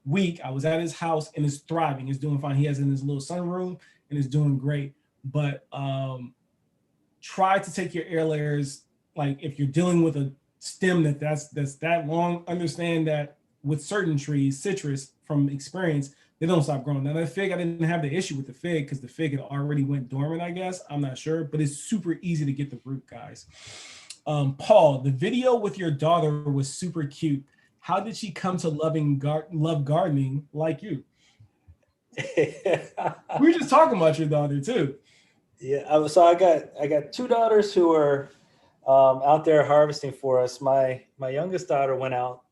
week. I was at his house and it's thriving. It's doing fine. He has it in his little sunroom and it's doing great. But try to take your air layers, like if you're dealing with a stem that's that long, understand that with certain trees, citrus, from experience, they don't stop growing. Now that fig, I didn't have the issue with the fig because the fig had already went dormant, I guess. I'm not sure, but it's super easy to get the root, guys. Paul, the video with your daughter was super cute. How did she come to love gardening like you? We were just talking about your daughter too. Yeah, so I got two daughters who are out there harvesting for us. My youngest daughter went out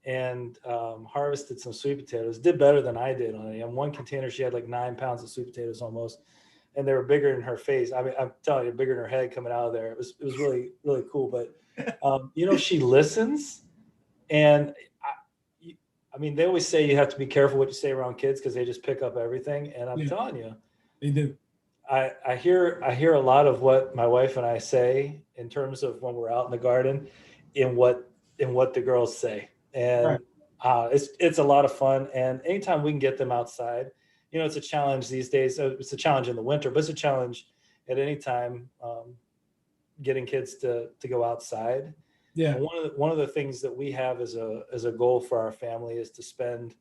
and harvested some sweet potatoes. Did better than I did on it. In one container, she had like 9 pounds of sweet potatoes almost, and they were bigger than her face. I mean, I'm telling you, bigger than her head coming out of there. It was really, really cool. But she listens, and I mean, they always say you have to be careful what you say around kids because they just pick up everything. And I'm telling you, they do. I hear a lot of what my wife and I say in terms of when we're out in the garden, in what the girls say, and it's a lot of fun. And anytime we can get them outside, it's a challenge these days. It's a challenge in the winter, but it's a challenge at any time, getting kids to go outside. Yeah. And one of the things that we have as a goal for our family is to spend,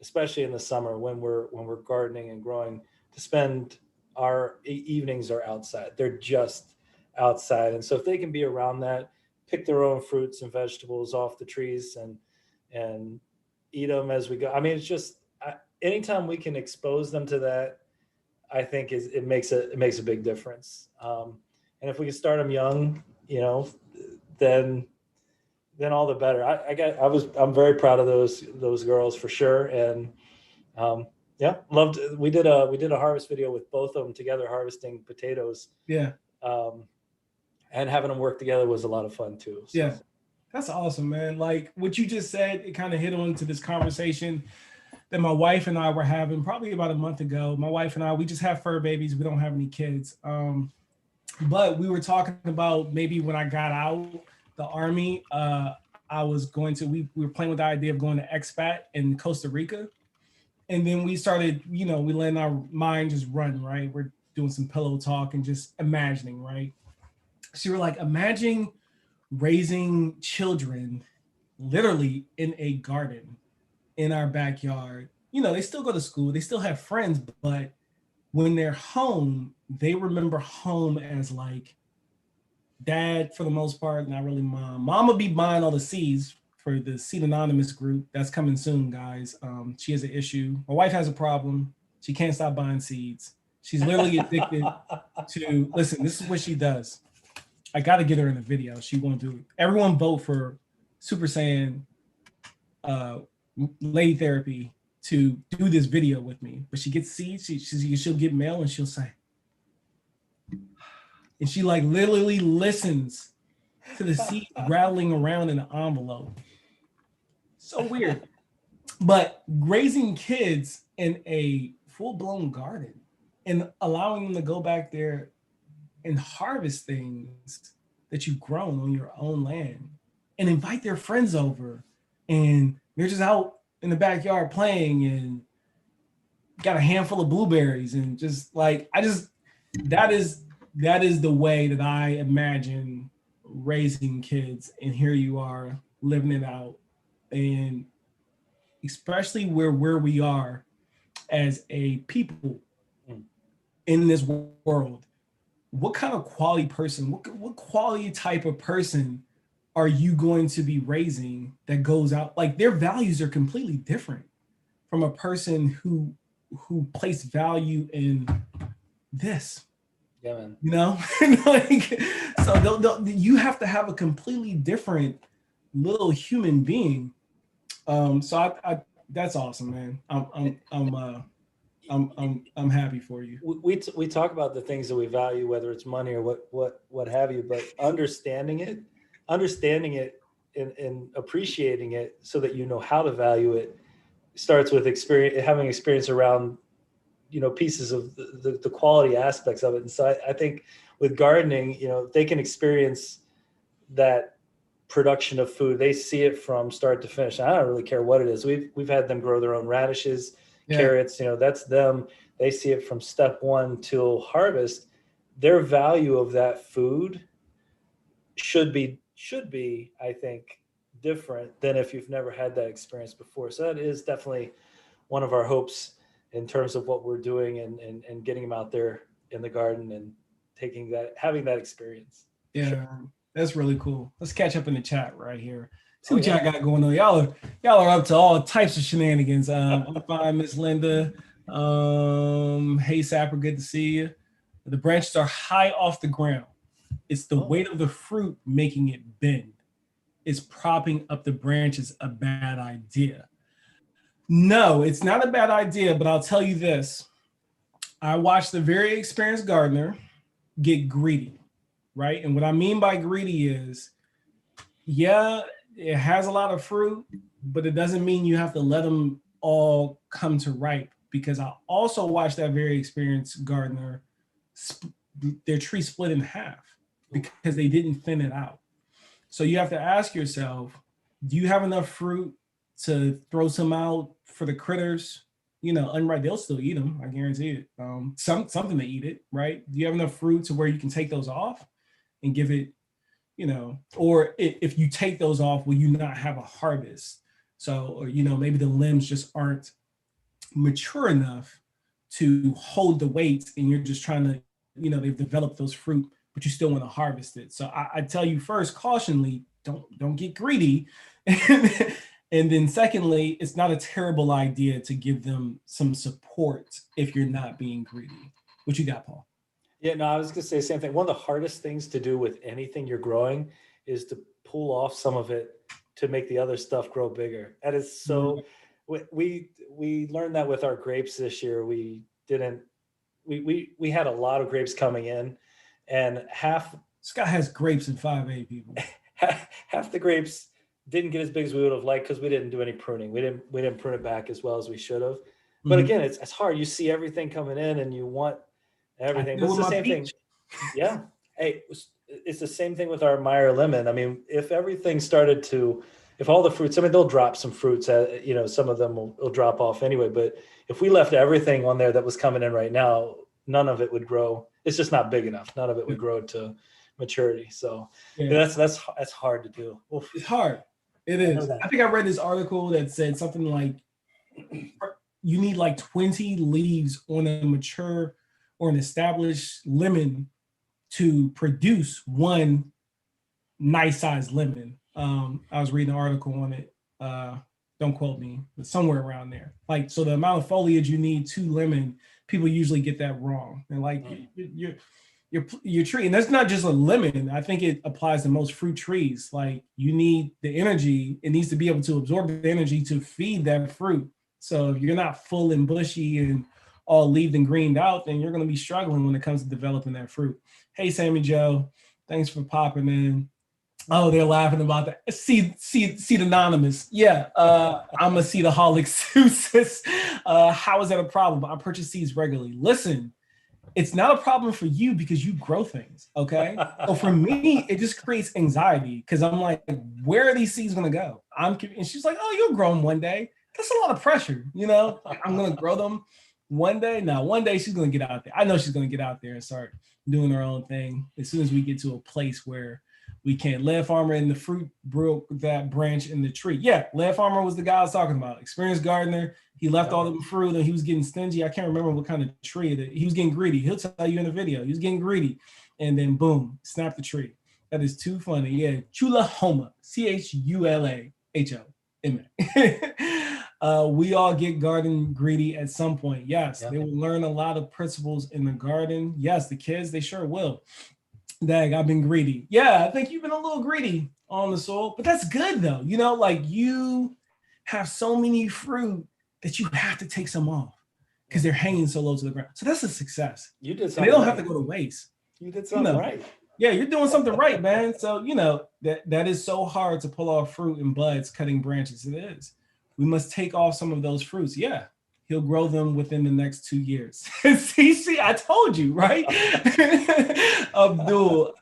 especially in the summer when we're gardening and growing, to spend our evenings are outside. They're just outside. And so if they can be around that, pick their own fruits and vegetables off the trees and eat them as we go. I mean, it's just anytime we can expose them to that, I think it makes a big difference. And if we can start them young, then all the better. I'm very proud of those girls for sure. And Yeah, loved. We did a harvest video with both of them together, harvesting potatoes. Yeah. And having them work together was a lot of fun too. So. Yeah. That's awesome, man. Like what you just said, it kind of hit on to this conversation that my wife and I were having probably about a month ago. My wife and I, we just have fur babies. We don't have any kids. But we were talking about maybe when I got out the army, I was going to, we were playing with the idea of going to expat in Costa Rica. And then we started, we let our mind just run, right? We're doing some pillow talk and just imagining, right? So we're like, imagine raising children literally in a garden in our backyard. They still go to school, they still have friends, but when they're home, they remember home as like dad for the most part, not really mom. Mom will be buying all the seeds for the Seed Anonymous group. That's coming soon, guys. She has an issue. My wife has a problem. She can't stop buying seeds. She's literally addicted to, listen, this is what she does. I got to get her in a video. She won't do it. Everyone vote for Super Saiyan Lady Therapy to do this video with me. But she gets seeds. She'll get mail and she'll say, and she like literally listens to the seeds rattling around in the envelope. So weird. But raising kids in a full-blown garden and allowing them to go back there and harvest things that you've grown on your own land and invite their friends over, and they're just out in the backyard playing and got a handful of blueberries and just like, that is the way that I imagine raising kids. And here you are living it out. And especially where we are as a people in this world, what kind of quality person, what quality type of person are you going to be raising that goes out? Like their values are completely different from a person who placed value in this. Yeah, man. Like, so you have to have a completely different little human being. So I that's awesome, man. I'm happy for you. We talk about the things that we value, whether it's money or what have you, but understanding it and appreciating it so that you know how to value it starts with having experience around pieces of the quality aspects of it. And so I think with gardening, they can experience that production of food. They see it from start to finish. I don't really care what it is. We've had them grow their own radishes, carrots, that's them. They see it from step one till harvest. Their value of that food should be, I think, different than if you've never had that experience before. So that is definitely one of our hopes in terms of what we're doing and getting them out there in the garden and having that experience. Yeah, sure. That's really cool. Let's catch up in the chat right here. See what y'all got going on. Y'all are up to all types of shenanigans. I'm fine, Miss Linda. Hey Sapper, good to see you. The branches are high off the ground. It's the weight of the fruit making it bend. Is propping up the branches a bad idea? No, it's not a bad idea, but I'll tell you this. I watched a very experienced gardener get greedy, right? And what I mean by greedy is, yeah, it has a lot of fruit, but it doesn't mean you have to let them all come to ripe, because I also watched that very experienced gardener, their tree split in half because they didn't thin it out. So you have to ask yourself, do you have enough fruit to throw some out for the critters? Unripe, they'll still eat them. I guarantee it. Something to eat it, right? Do you have enough fruit to where you can take those off and give it, or if you take those off, will you not have a harvest? So, or, maybe the limbs just aren't mature enough to hold the weight, and you're just trying to, they've developed those fruit, but you still want to harvest it. So I tell you first, cautionly, don't get greedy. And then secondly, it's not a terrible idea to give them some support if you're not being greedy. What you got, Paul? Yeah, no, I was going to say the same thing. One of the hardest things to do with anything you're growing is to pull off some of it to make the other stuff grow bigger. That is so, we learned that with our grapes this year. We didn't. We had a lot of grapes coming in, and Scott has grapes in 5A, people. half the grapes didn't get as big as we would have liked because we didn't do any pruning. We didn't prune it back as well as we should have. But again, it's hard. You see everything coming in, and you want everything. But it's the same thing. Yeah. Hey, it's the same thing with our Meyer lemon. I mean, if all the fruits, I mean, they'll drop some fruits. Some of them will drop off anyway. But if we left everything on there that was coming in right now, none of it would grow. It's just not big enough. None of it would grow to maturity. So that's hard to do. Oof. It's hard. It is. I think I read this article that said something like you need like 20 leaves on a mature or an established lemon to produce one nice sized lemon. I was reading an article on it. Don't quote me, but somewhere around there. Like, so the amount of foliage you need to lemon, people usually get that wrong. And like your tree, and that's not just a lemon. I think it applies to most fruit trees. Like, you need the energy. It needs to be able to absorb the energy to feed that fruit. So if you're not full and bushy and all leaved and greened out, then you're going to be struggling when it comes to developing that fruit. Hey, Sammy Joe, thanks for popping in. Oh, they're laughing about that. Seed anonymous. Yeah, I'm a seedaholic who says, how is that a problem? I purchase seeds regularly. Listen, it's not a problem for you because you grow things, okay? So for me, it just creates anxiety because I'm like, where are these seeds going to go? And she's like, oh, you'll grow them one day. That's a lot of pressure, you know? I'm going to grow them one day. Now, one day she's going to get out there. I know she's going to get out there and start doing her own thing as soon as we get to a place where we can. Lead Farmer and the fruit broke that branch in the tree. Yeah, Lead Farmer was the guy I was talking about. Experienced gardener. He left all the fruit and he was getting stingy. I can't remember what kind of tree that he was getting greedy. He'll tell you in the video. He was getting greedy. And then boom, snap the tree. That is too funny. Yeah, Chulahoma. CHULAHOMA. We all get garden greedy at some point. Yes, they will learn a lot of principles in the garden. Yes, the kids, they sure will. Dag, I've been greedy. Yeah, I think you've been a little greedy on the soil, but that's good though. You know, like you have so many fruit that you have to take some off because they're hanging so low to the ground. So that's a success. You did something. And they don't have to go to waste. You did something right. Yeah, you're doing something right, man. So, you know, that is so hard to pull off fruit and buds, cutting branches. It is. We must take off some of those fruits. Yeah, he'll grow them within the next 2 years. see, I told you, right? Abdul,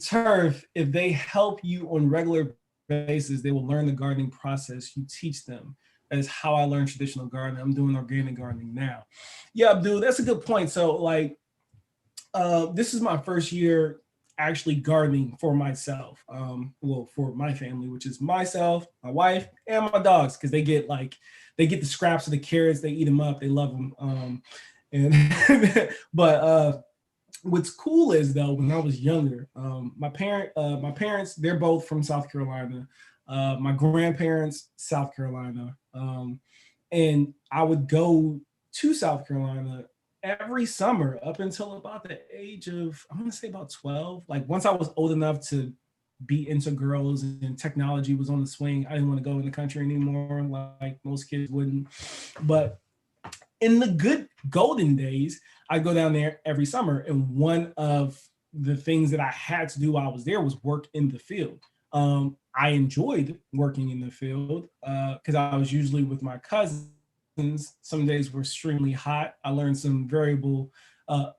Turf, if they help you on regular basis, they will learn the gardening process you teach them. That is how I learned traditional gardening. I'm doing organic gardening now. Yeah, Abdul, that's a good point. So like, this is my first year actually gardening for myself. Well, for my family, which is myself, my wife, and my dogs, because they get the scraps of the carrots, they eat them up, they love them. But what's cool is though, when I was younger, my parents, they're both from South Carolina. My grandparents, South Carolina, and I would go to South Carolina every summer up until about the age of, I'm gonna say about 12. Like once I was old enough to be into girls and technology was on the swing, I didn't want to go in the country anymore like most kids wouldn't. But in the good golden days, I go down there every summer. And one of the things that I had to do while I was there was work in the field. I enjoyed working in the field because I was usually with my cousins. Some days were extremely hot. I learned some variable,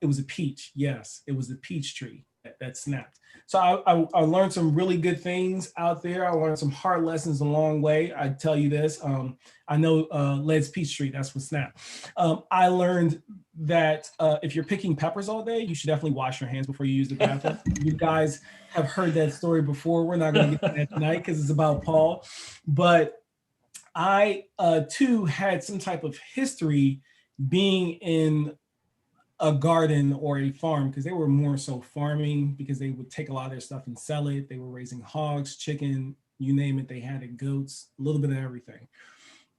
it was a peach. Yes, it was a peach tree that snapped. So I learned some really good things out there. I learned some hard lessons along the way. I tell you this, I know Led's peach tree, that's what snapped. I learned that if you're picking peppers all day, you should definitely wash your hands before you use the bathroom. You guys have heard that story before. We're not gonna get to that tonight because it's about Paul, but I too had some type of history being in a garden or a farm, because they were more so farming, because they would take a lot of their stuff and sell it. They were raising hogs, chicken, you name it. They had it, goats, a little bit of everything.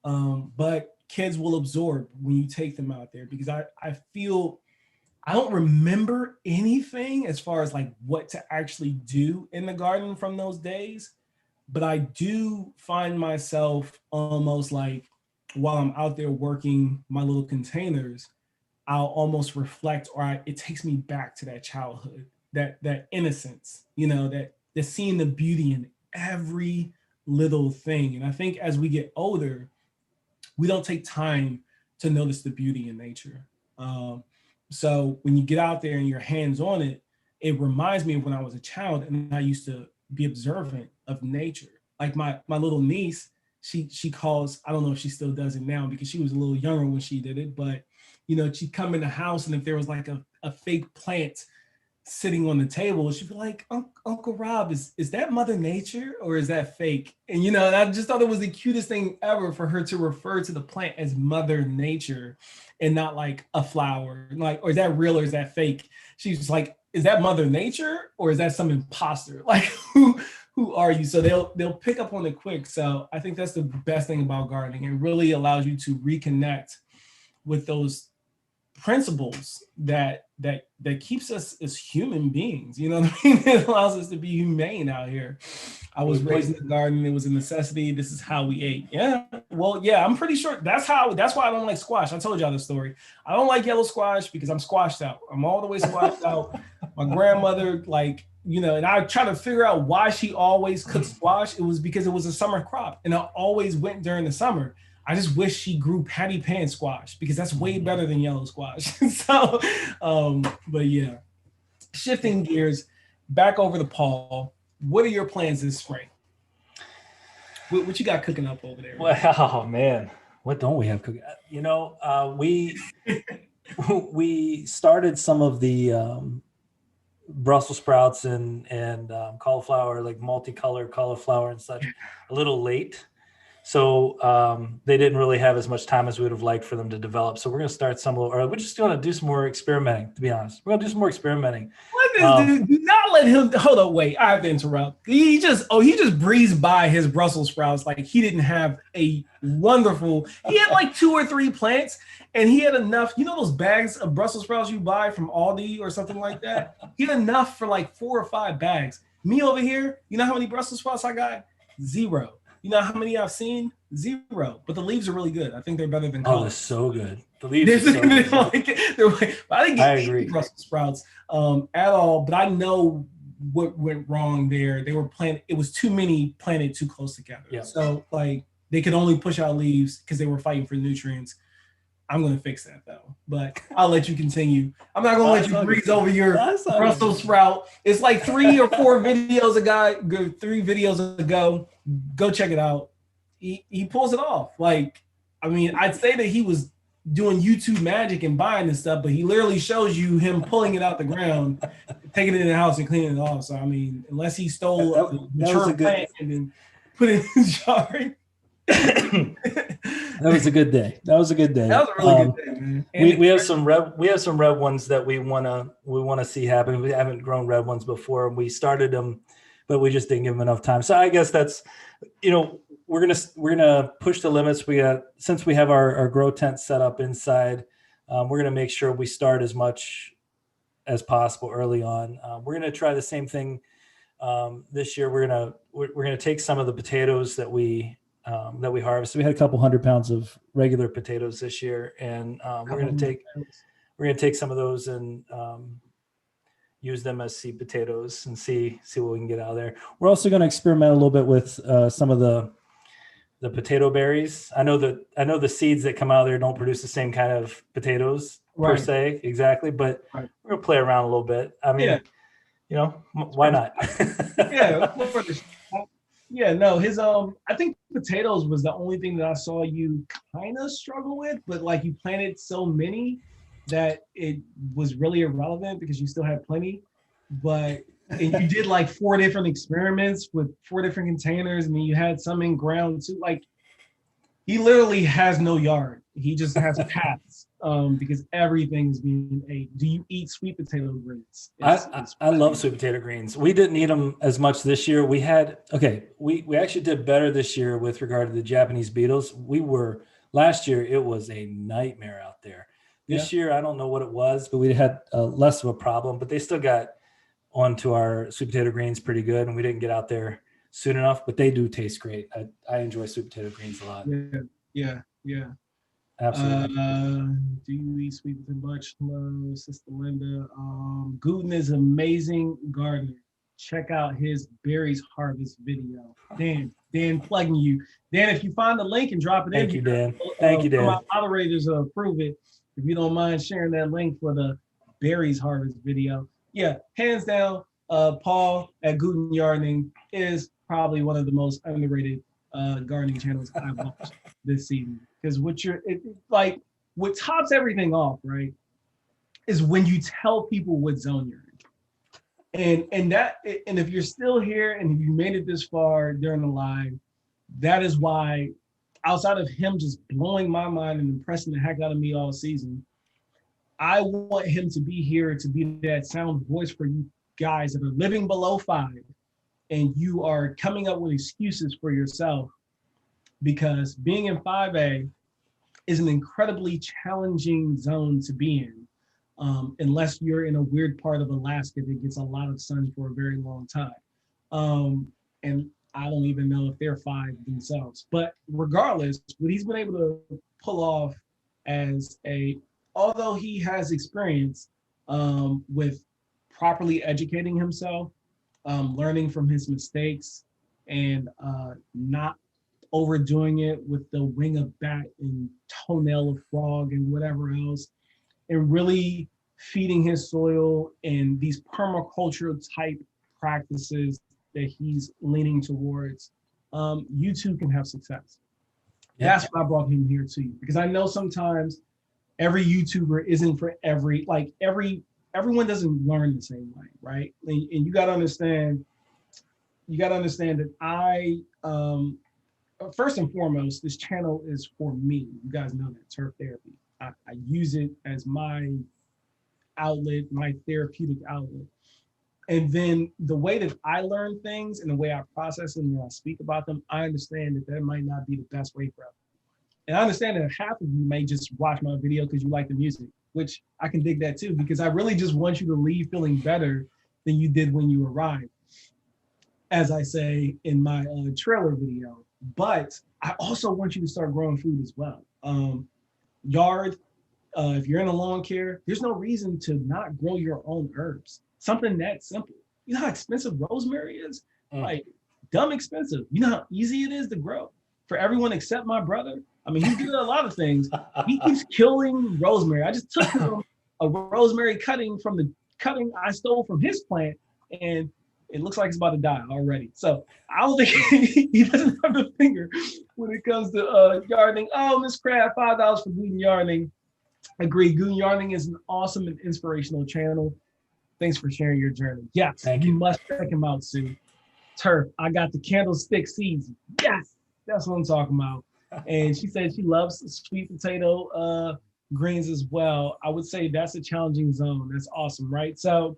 But kids will absorb when you take them out there, because I feel I don't remember anything as far as like what to actually do in the garden from those days. But I do find myself almost like while I'm out there working my little containers, I'll almost reflect, it takes me back to that childhood, that innocence, that seeing the beauty in every little thing. And I think as we get older, we don't take time to notice the beauty in nature. So when you get out there and your hands on it, it reminds me of when I was a child and I used to be observant of nature. Like my little niece, she calls, I don't know if she still does it now because she was a little younger when she did it, but she'd come in the house and if there was like a fake plant sitting on the table, she'd be like, Uncle Rob, is that Mother Nature or is that fake? And and I just thought it was the cutest thing ever for her to refer to the plant as Mother Nature and not like a flower. Like, or is that real or is that fake? She's like, is that Mother Nature or is that some imposter? Like who are you? So they'll pick up on it quick. So I think that's the best thing about gardening. It really allows you to reconnect with those principles that keeps us as human beings. You know what I mean? It allows us to be humane out here. I was raised in the garden. It was a necessity. This is how we ate. Yeah. Well, yeah, I'm pretty sure that's why I don't like squash. I told y'all the story. I don't like yellow squash because I'm squashed out. I'm all the way squashed out. My grandmother, and I try to figure out why she always cooked squash. It was because it was a summer crop and I always went during the summer. I just wish she grew patty pan squash because that's way better than yellow squash. So, but yeah, shifting gears back over to Paul. What are your plans this spring? What you got cooking up over there? Well, man, what don't we have cooking? We started some of the Brussels sprouts and cauliflower, like multicolored cauliflower and such, a little late. So they didn't really have as much time as we would have liked for them to develop. So we're going to start we're just going to do some more experimenting, to be honest. We're going to do some more experimenting. Do not let him, hold on, wait, I have to interrupt. He just breezed by his Brussels sprouts like he didn't have he had like 2 or 3 plants and he had enough, those bags of Brussels sprouts you buy from Aldi or something like that? He had enough for like 4 or 5 bags. Me over here, you know how many Brussels sprouts I got? 0. You know how many I've seen? 0. But the leaves are really good. I think they're better than colors. Oh, they're so good. The leaves are so good. I didn't get any Brussels sprouts at all, but I know what went wrong there. They were planted, it was too many planted too close together. Yeah. So they could only push out leaves because they were fighting for nutrients. I'm going to fix that though, but I'll let you continue. I'm not going to let you breeze over your Brussels sprout. It's like 3 or 4 videos ago. Go check it out. He pulls it off. I'd say that he was doing YouTube magic and buying this stuff, but he literally shows you him pulling it out the ground, taking it in the house and cleaning it off. So, unless he stole a mature plant and then put it in the jar. That was a good day. That was a really good day, man. We have some red ones that we wanna see happen. We haven't grown red ones before. We started them, but we just didn't give them enough time. So I guess that's, we're gonna push the limits. Since we have our grow tent set up inside, we're gonna make sure we start as much as possible early on. We're gonna try the same thing this year. We're gonna take some of the potatoes that we harvested. We had a couple 100 pounds of regular potatoes this year, and we're gonna take some of those and use them as seed potatoes and see what we can get out of there. We're also going to experiment a little bit with some of the potato berries. I know the seeds that come out of there don't produce the same kind of potatoes per se, exactly, but we're going to play around a little bit. Why not? I think potatoes was the only thing that I saw you kind of struggle with, but you planted so many that it was really irrelevant because you still had plenty. And you did 4 different experiments with 4 different containers, and then you had some in ground too. He literally has no yard. He just has paths because everything is being ate. Do you eat sweet potato greens? I love sweet potato greens. We didn't eat them as much this year. We actually did better this year with regard to the Japanese beetles. Last year, it was a nightmare out there. This year, I don't know what it was, but we had less of a problem, but they still got onto our sweet potato greens pretty good, and we didn't get out there soon enough, but they do taste great. I enjoy sweet potato greens a lot. Yeah. Yeah. Absolutely. Do you eat sweet potato much? Hello, Sister Linda. Guten is amazing gardener. Check out his berries harvest video. Dan plugging you. Dan, if you find the link and drop it in Thank you, here, Dan. Thank you, one of Dan. my moderators will approve it. If you don't mind sharing that link for the berries harvest video. Yeah, hands down, Paul at Guten Yardening is probably one of the most underrated gardening channels I've watched this season. Because like what tops everything off, right, is when you tell people what zone you're in. And if you're still here and if you made it this far during the live, that is why, outside of him just blowing my mind and impressing the heck out of me all season, I want him to be here to be that sound voice for you guys that are living below 5 and you are coming up with excuses for yourself, because being in 5A is an incredibly challenging zone to be in, unless you're in a weird part of Alaska that gets a lot of sun for a very long time. And I don't even know if they're 5 themselves. But regardless, what he's been able to pull off although he has experience with properly educating himself, learning from his mistakes, and not overdoing it with the wing of bat and toenail of frog and whatever else, and really feeding his soil and these permaculture type practices that he's leaning towards, you too can have success. Yeah. That's what I brought him here to you, because I know sometimes every YouTuber isn't for everyone doesn't learn the same way, right? And you got to understand that I first and foremost, this channel is for me. You guys know that, turf therapy. I use it as my outlet, my therapeutic outlet. And then the way that I learn things and the way I process them and I speak about them, I understand that might not be the best way for everyone. And I understand that half of you may just watch my video because you like the music, which I can dig that too, because I really just want you to leave feeling better than you did when you arrived, as I say in my trailer video. But I also want you to start growing food as well. If you're in a lawn care, there's no reason to not grow your own herbs. Something that simple. You know how expensive rosemary is? Like, dumb expensive. You know how easy it is to grow? For everyone except my brother. I mean, he's good at a lot of things. He keeps killing rosemary. I just took him a rosemary cutting from the cutting I stole from his plant, and it looks like it's about to die already. So I don't think he doesn't have the finger when it comes to yardening. Oh, Miss Craft, $5 for Guten Yardening. Agree. Guten Yardening is an awesome and inspirational channel. Thanks for sharing your journey. Yes, Thank you you. must check him out, Sue. Turf, I got the candlestick seeds. Yes, that's what I'm talking about. And she said she loves sweet potato greens as well. I would say that's a challenging zone. That's awesome, right? So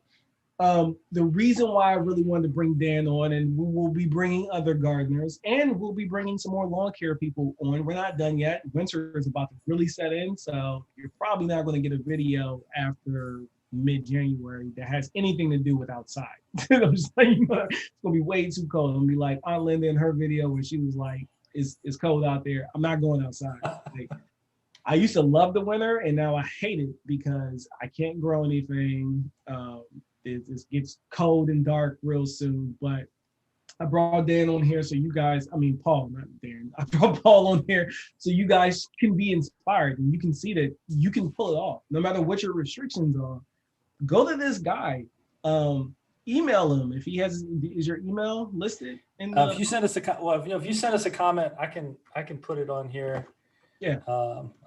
the reason why I really wanted to bring Dan on, and we will be bringing other gardeners, and we'll be bringing some more lawn care people on. We're not done yet. Winter is about to really set in, so you're probably not going to get a video after mid-January that has anything to do with outside. I'm just letting you know, it's going to be way too cold. I'm going to be like Aunt Linda in her video when she was like, it's cold out there. I'm not going outside. Like, I used to love the winter, and now I hate it because I can't grow anything. It gets cold and dark real soon. But I brought Dan on here so you guys, Paul, not Dan. I brought Paul on here so you guys can be inspired and you can see that you can pull it off. No matter what your restrictions are, go to this guy. Email him if he has. Is your email listed? If you send us if you send us a comment, I can put it on here. Yeah.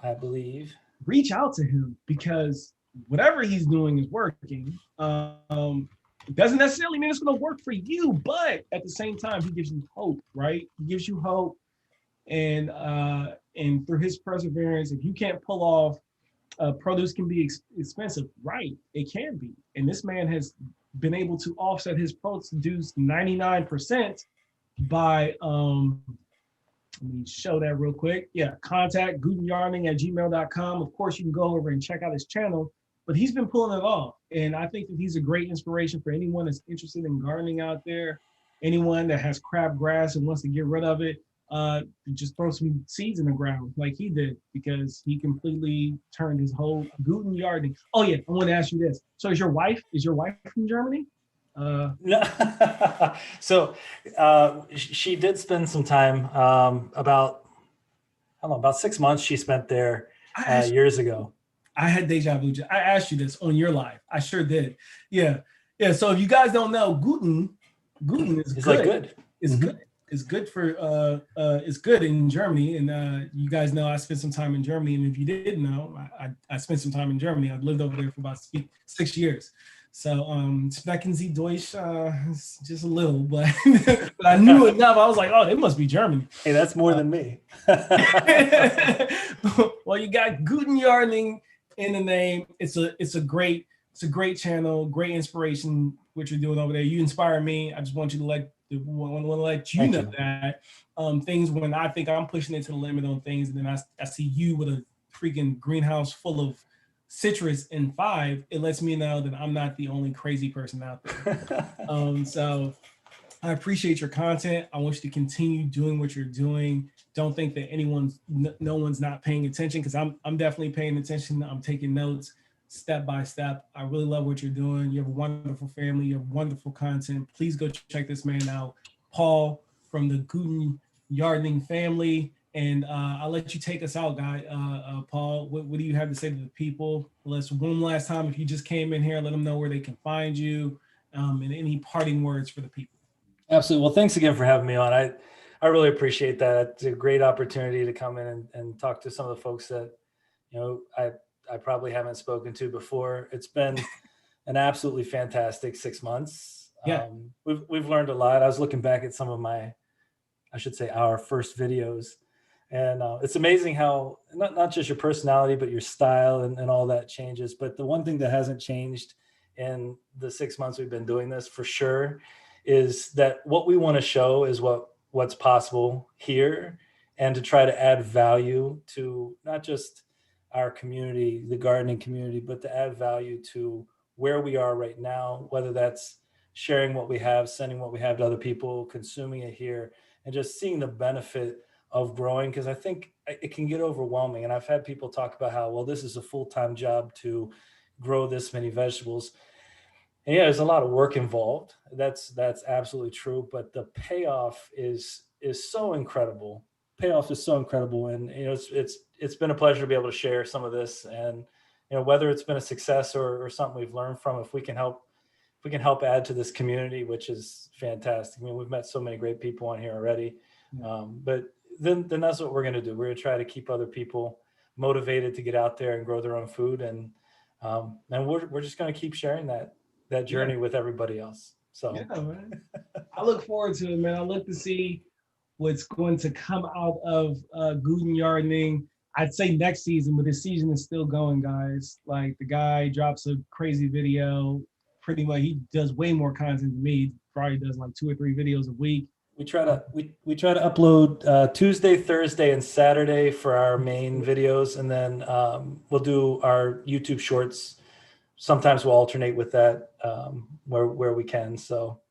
I believe. Reach out to him, because whatever he's doing is working. It doesn't necessarily mean it's going to work for you, but at the same time, he gives you hope, right? He gives you hope, and through his perseverance, if you can't pull off, produce can be expensive, right? It can be, and this man has been able to offset his produce 99% by let me show that real quick. Yeah, contact gutenyardening@gmail.com. Of course, you can go over and check out his channel, but he's been pulling it off. And I think that he's a great inspiration for anyone that's interested in gardening out there, anyone that has crabgrass and wants to get rid of it. just throw some seeds in the ground like he did, because he completely turned his whole Guten Yardening. Oh yeah, I want to ask you this. So is your wife from Germany? No. So she did spend some time, about, I don't know, about 6 months she spent there years ago. I had deja vu. I asked you this on your live. I sure did. Yeah. Yeah. So if you guys don't know, Guten is It's good. like good. It's Mhm. good. It's good for it's good in Germany. And you guys know I spent some time in Germany. And if you didn't know, I spent some time in Germany. I've lived over there for about 6 years. So sprechen Sie Deutsch, just a little, but but I knew enough. I was like, oh, they must be Germany. Hey, that's more than me. Well, you got Guten Yardening in the name. It's a great channel, great inspiration what you're doing over there. You inspire me. I just want you to let you Thank know you. that things, when I think I'm pushing it to the limit on things, and then I see you with a freaking greenhouse full of citrus in 5, it lets me know that I'm not the only crazy person out there. So I appreciate your content. I want you to continue doing what you're doing. Don't think that no one's not paying attention, because I'm definitely paying attention. I'm taking notes step by step. I really love what you're doing. You have a wonderful family. You have wonderful content. Please go check this man out, Paul from the Guten Yardening family. And I'll let you take us out, guy. Paul, what do you have to say to the people? Let's one last time, if you just came in here, let them know where they can find you, and any parting words for the people. Absolutely. Well, thanks again for having me on. I really appreciate that. It's a great opportunity to come in and talk to some of the folks that, I probably haven't spoken to before. It's been an absolutely fantastic 6 months. Yeah. We've learned a lot. I was looking back at some of our first videos, and it's amazing how not just your personality, but your style and all that changes. But the one thing that hasn't changed in the 6 months we've been doing this, for sure, is that what we want to show is what's possible here, and to try to add value to not just our community, the gardening community, but to add value to where we are right now, whether that's sharing what we have, sending what we have to other people, consuming it here, and just seeing the benefit of growing. Because I think it can get overwhelming. And I've had people talk about how, well, this is a full-time job to grow this many vegetables. And yeah, there's a lot of work involved. That's absolutely true. But the payoff is so incredible. Payoff is so incredible. And it's been a pleasure to be able to share some of this. And whether it's been a success or something we've learned from, if we can help add to this community, which is fantastic. I mean, we've met so many great people on here already. But then that's what we're going to do. We're going to try to keep other people motivated to get out there and grow their own food. And we're just going to keep sharing that journey with everybody else. So yeah, man. I look forward to it, man. I look to see what's going to come out of Guten Yardening. I'd say next season, but this season is still going, guys. Like, the guy drops a crazy video. Pretty much, he does way more content than me. Probably does like 2 or 3 videos a week. we try to upload Tuesday, Thursday, and Saturday for our main videos, and then we'll do our YouTube shorts. Sometimes we'll alternate with that where we can. So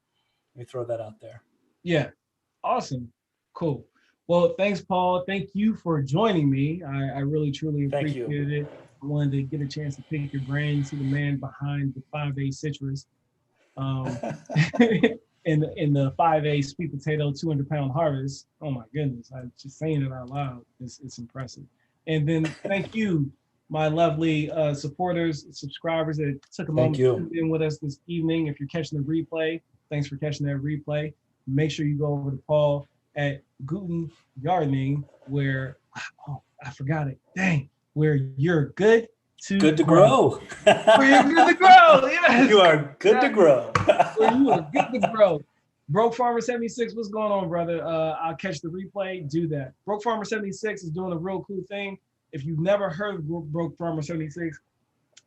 let me throw that out there. Yeah, awesome, cool. Well, thanks, Paul. Thank you for joining me. I really, truly appreciated it. I wanted to get a chance to pick your brain, see the man behind the 5A citrus, in the 5A sweet potato 200-pound harvest. Oh my goodness, I'm just saying it out loud. It's impressive. And then thank you, my lovely supporters, subscribers that took a moment to tune in with us this evening. If you're catching the replay, thanks for catching that replay. Make sure you go over to Paul at Guten Yardening, where, oh, I forgot it. Dang, where you're good to grow. Where you're good to grow. Yes. You are good to grow. Where you are good to grow. Broke Farmer 76, what's going on, brother? I'll catch the replay. Do that. Broke Farmer 76 is doing a real cool thing. If you've never heard of Broke Farmer 76,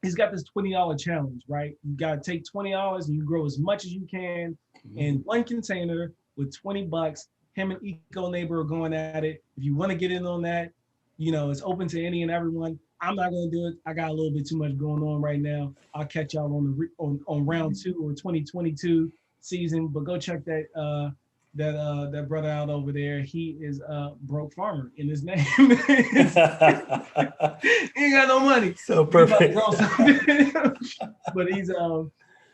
he's got this $20 challenge, right? You got to take $20 and you grow as much as you can in one container with $20. Him and Eco Neighbor are going at it. If you want to get in on that, it's open to any and everyone. I'm not going to do it. I got a little bit too much going on right now. I'll catch y'all on round 2 or 2022 season, but go check that that brother out over there. He is a broke farmer in his name. He ain't got no money. So He about to perfect. grow something. But he's a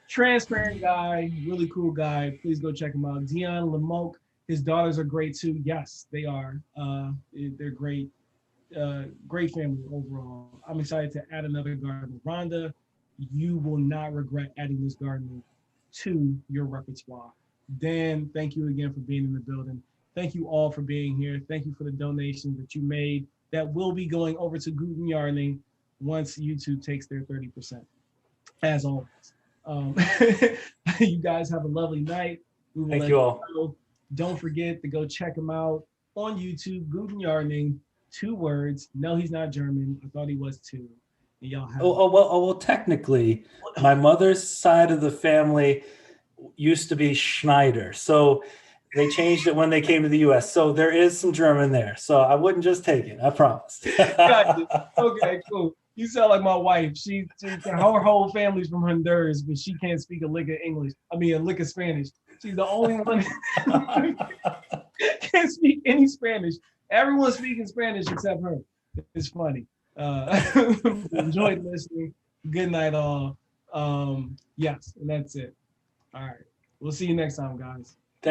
transparent guy, really cool guy. Please go check him out. Dion Lamoke, his daughters are great too. Yes, they are. They're great. Great family overall. I'm excited to add another gardener. Rhonda, you will not regret adding this gardener to your repertoire. Dan, thank you again for being in the building. Thank you all for being here. Thank you for the donations that you made that will be going over to Guten Yardening once YouTube takes their 30%. As always. You guys have a lovely night. We will Thank let you all. know. Don't forget to go check him out on YouTube, Guten Yardening, 2 words. No, he's not German. I thought he was too. And y'all have Well, technically, my mother's side of the family used to be Schneider. So they changed it when they came to the US. So there is some German there. So I wouldn't just take it. I promise. Gotcha. Okay, cool. You sound like my wife. Her whole family's from Honduras, but she can't speak a lick of English. I mean, a lick of Spanish. She's the only one can't speak any Spanish. Everyone's speaking Spanish except her. It's funny. Enjoyed listening. Good night, all. Yes, and that's it. All right. We'll see you next time, guys.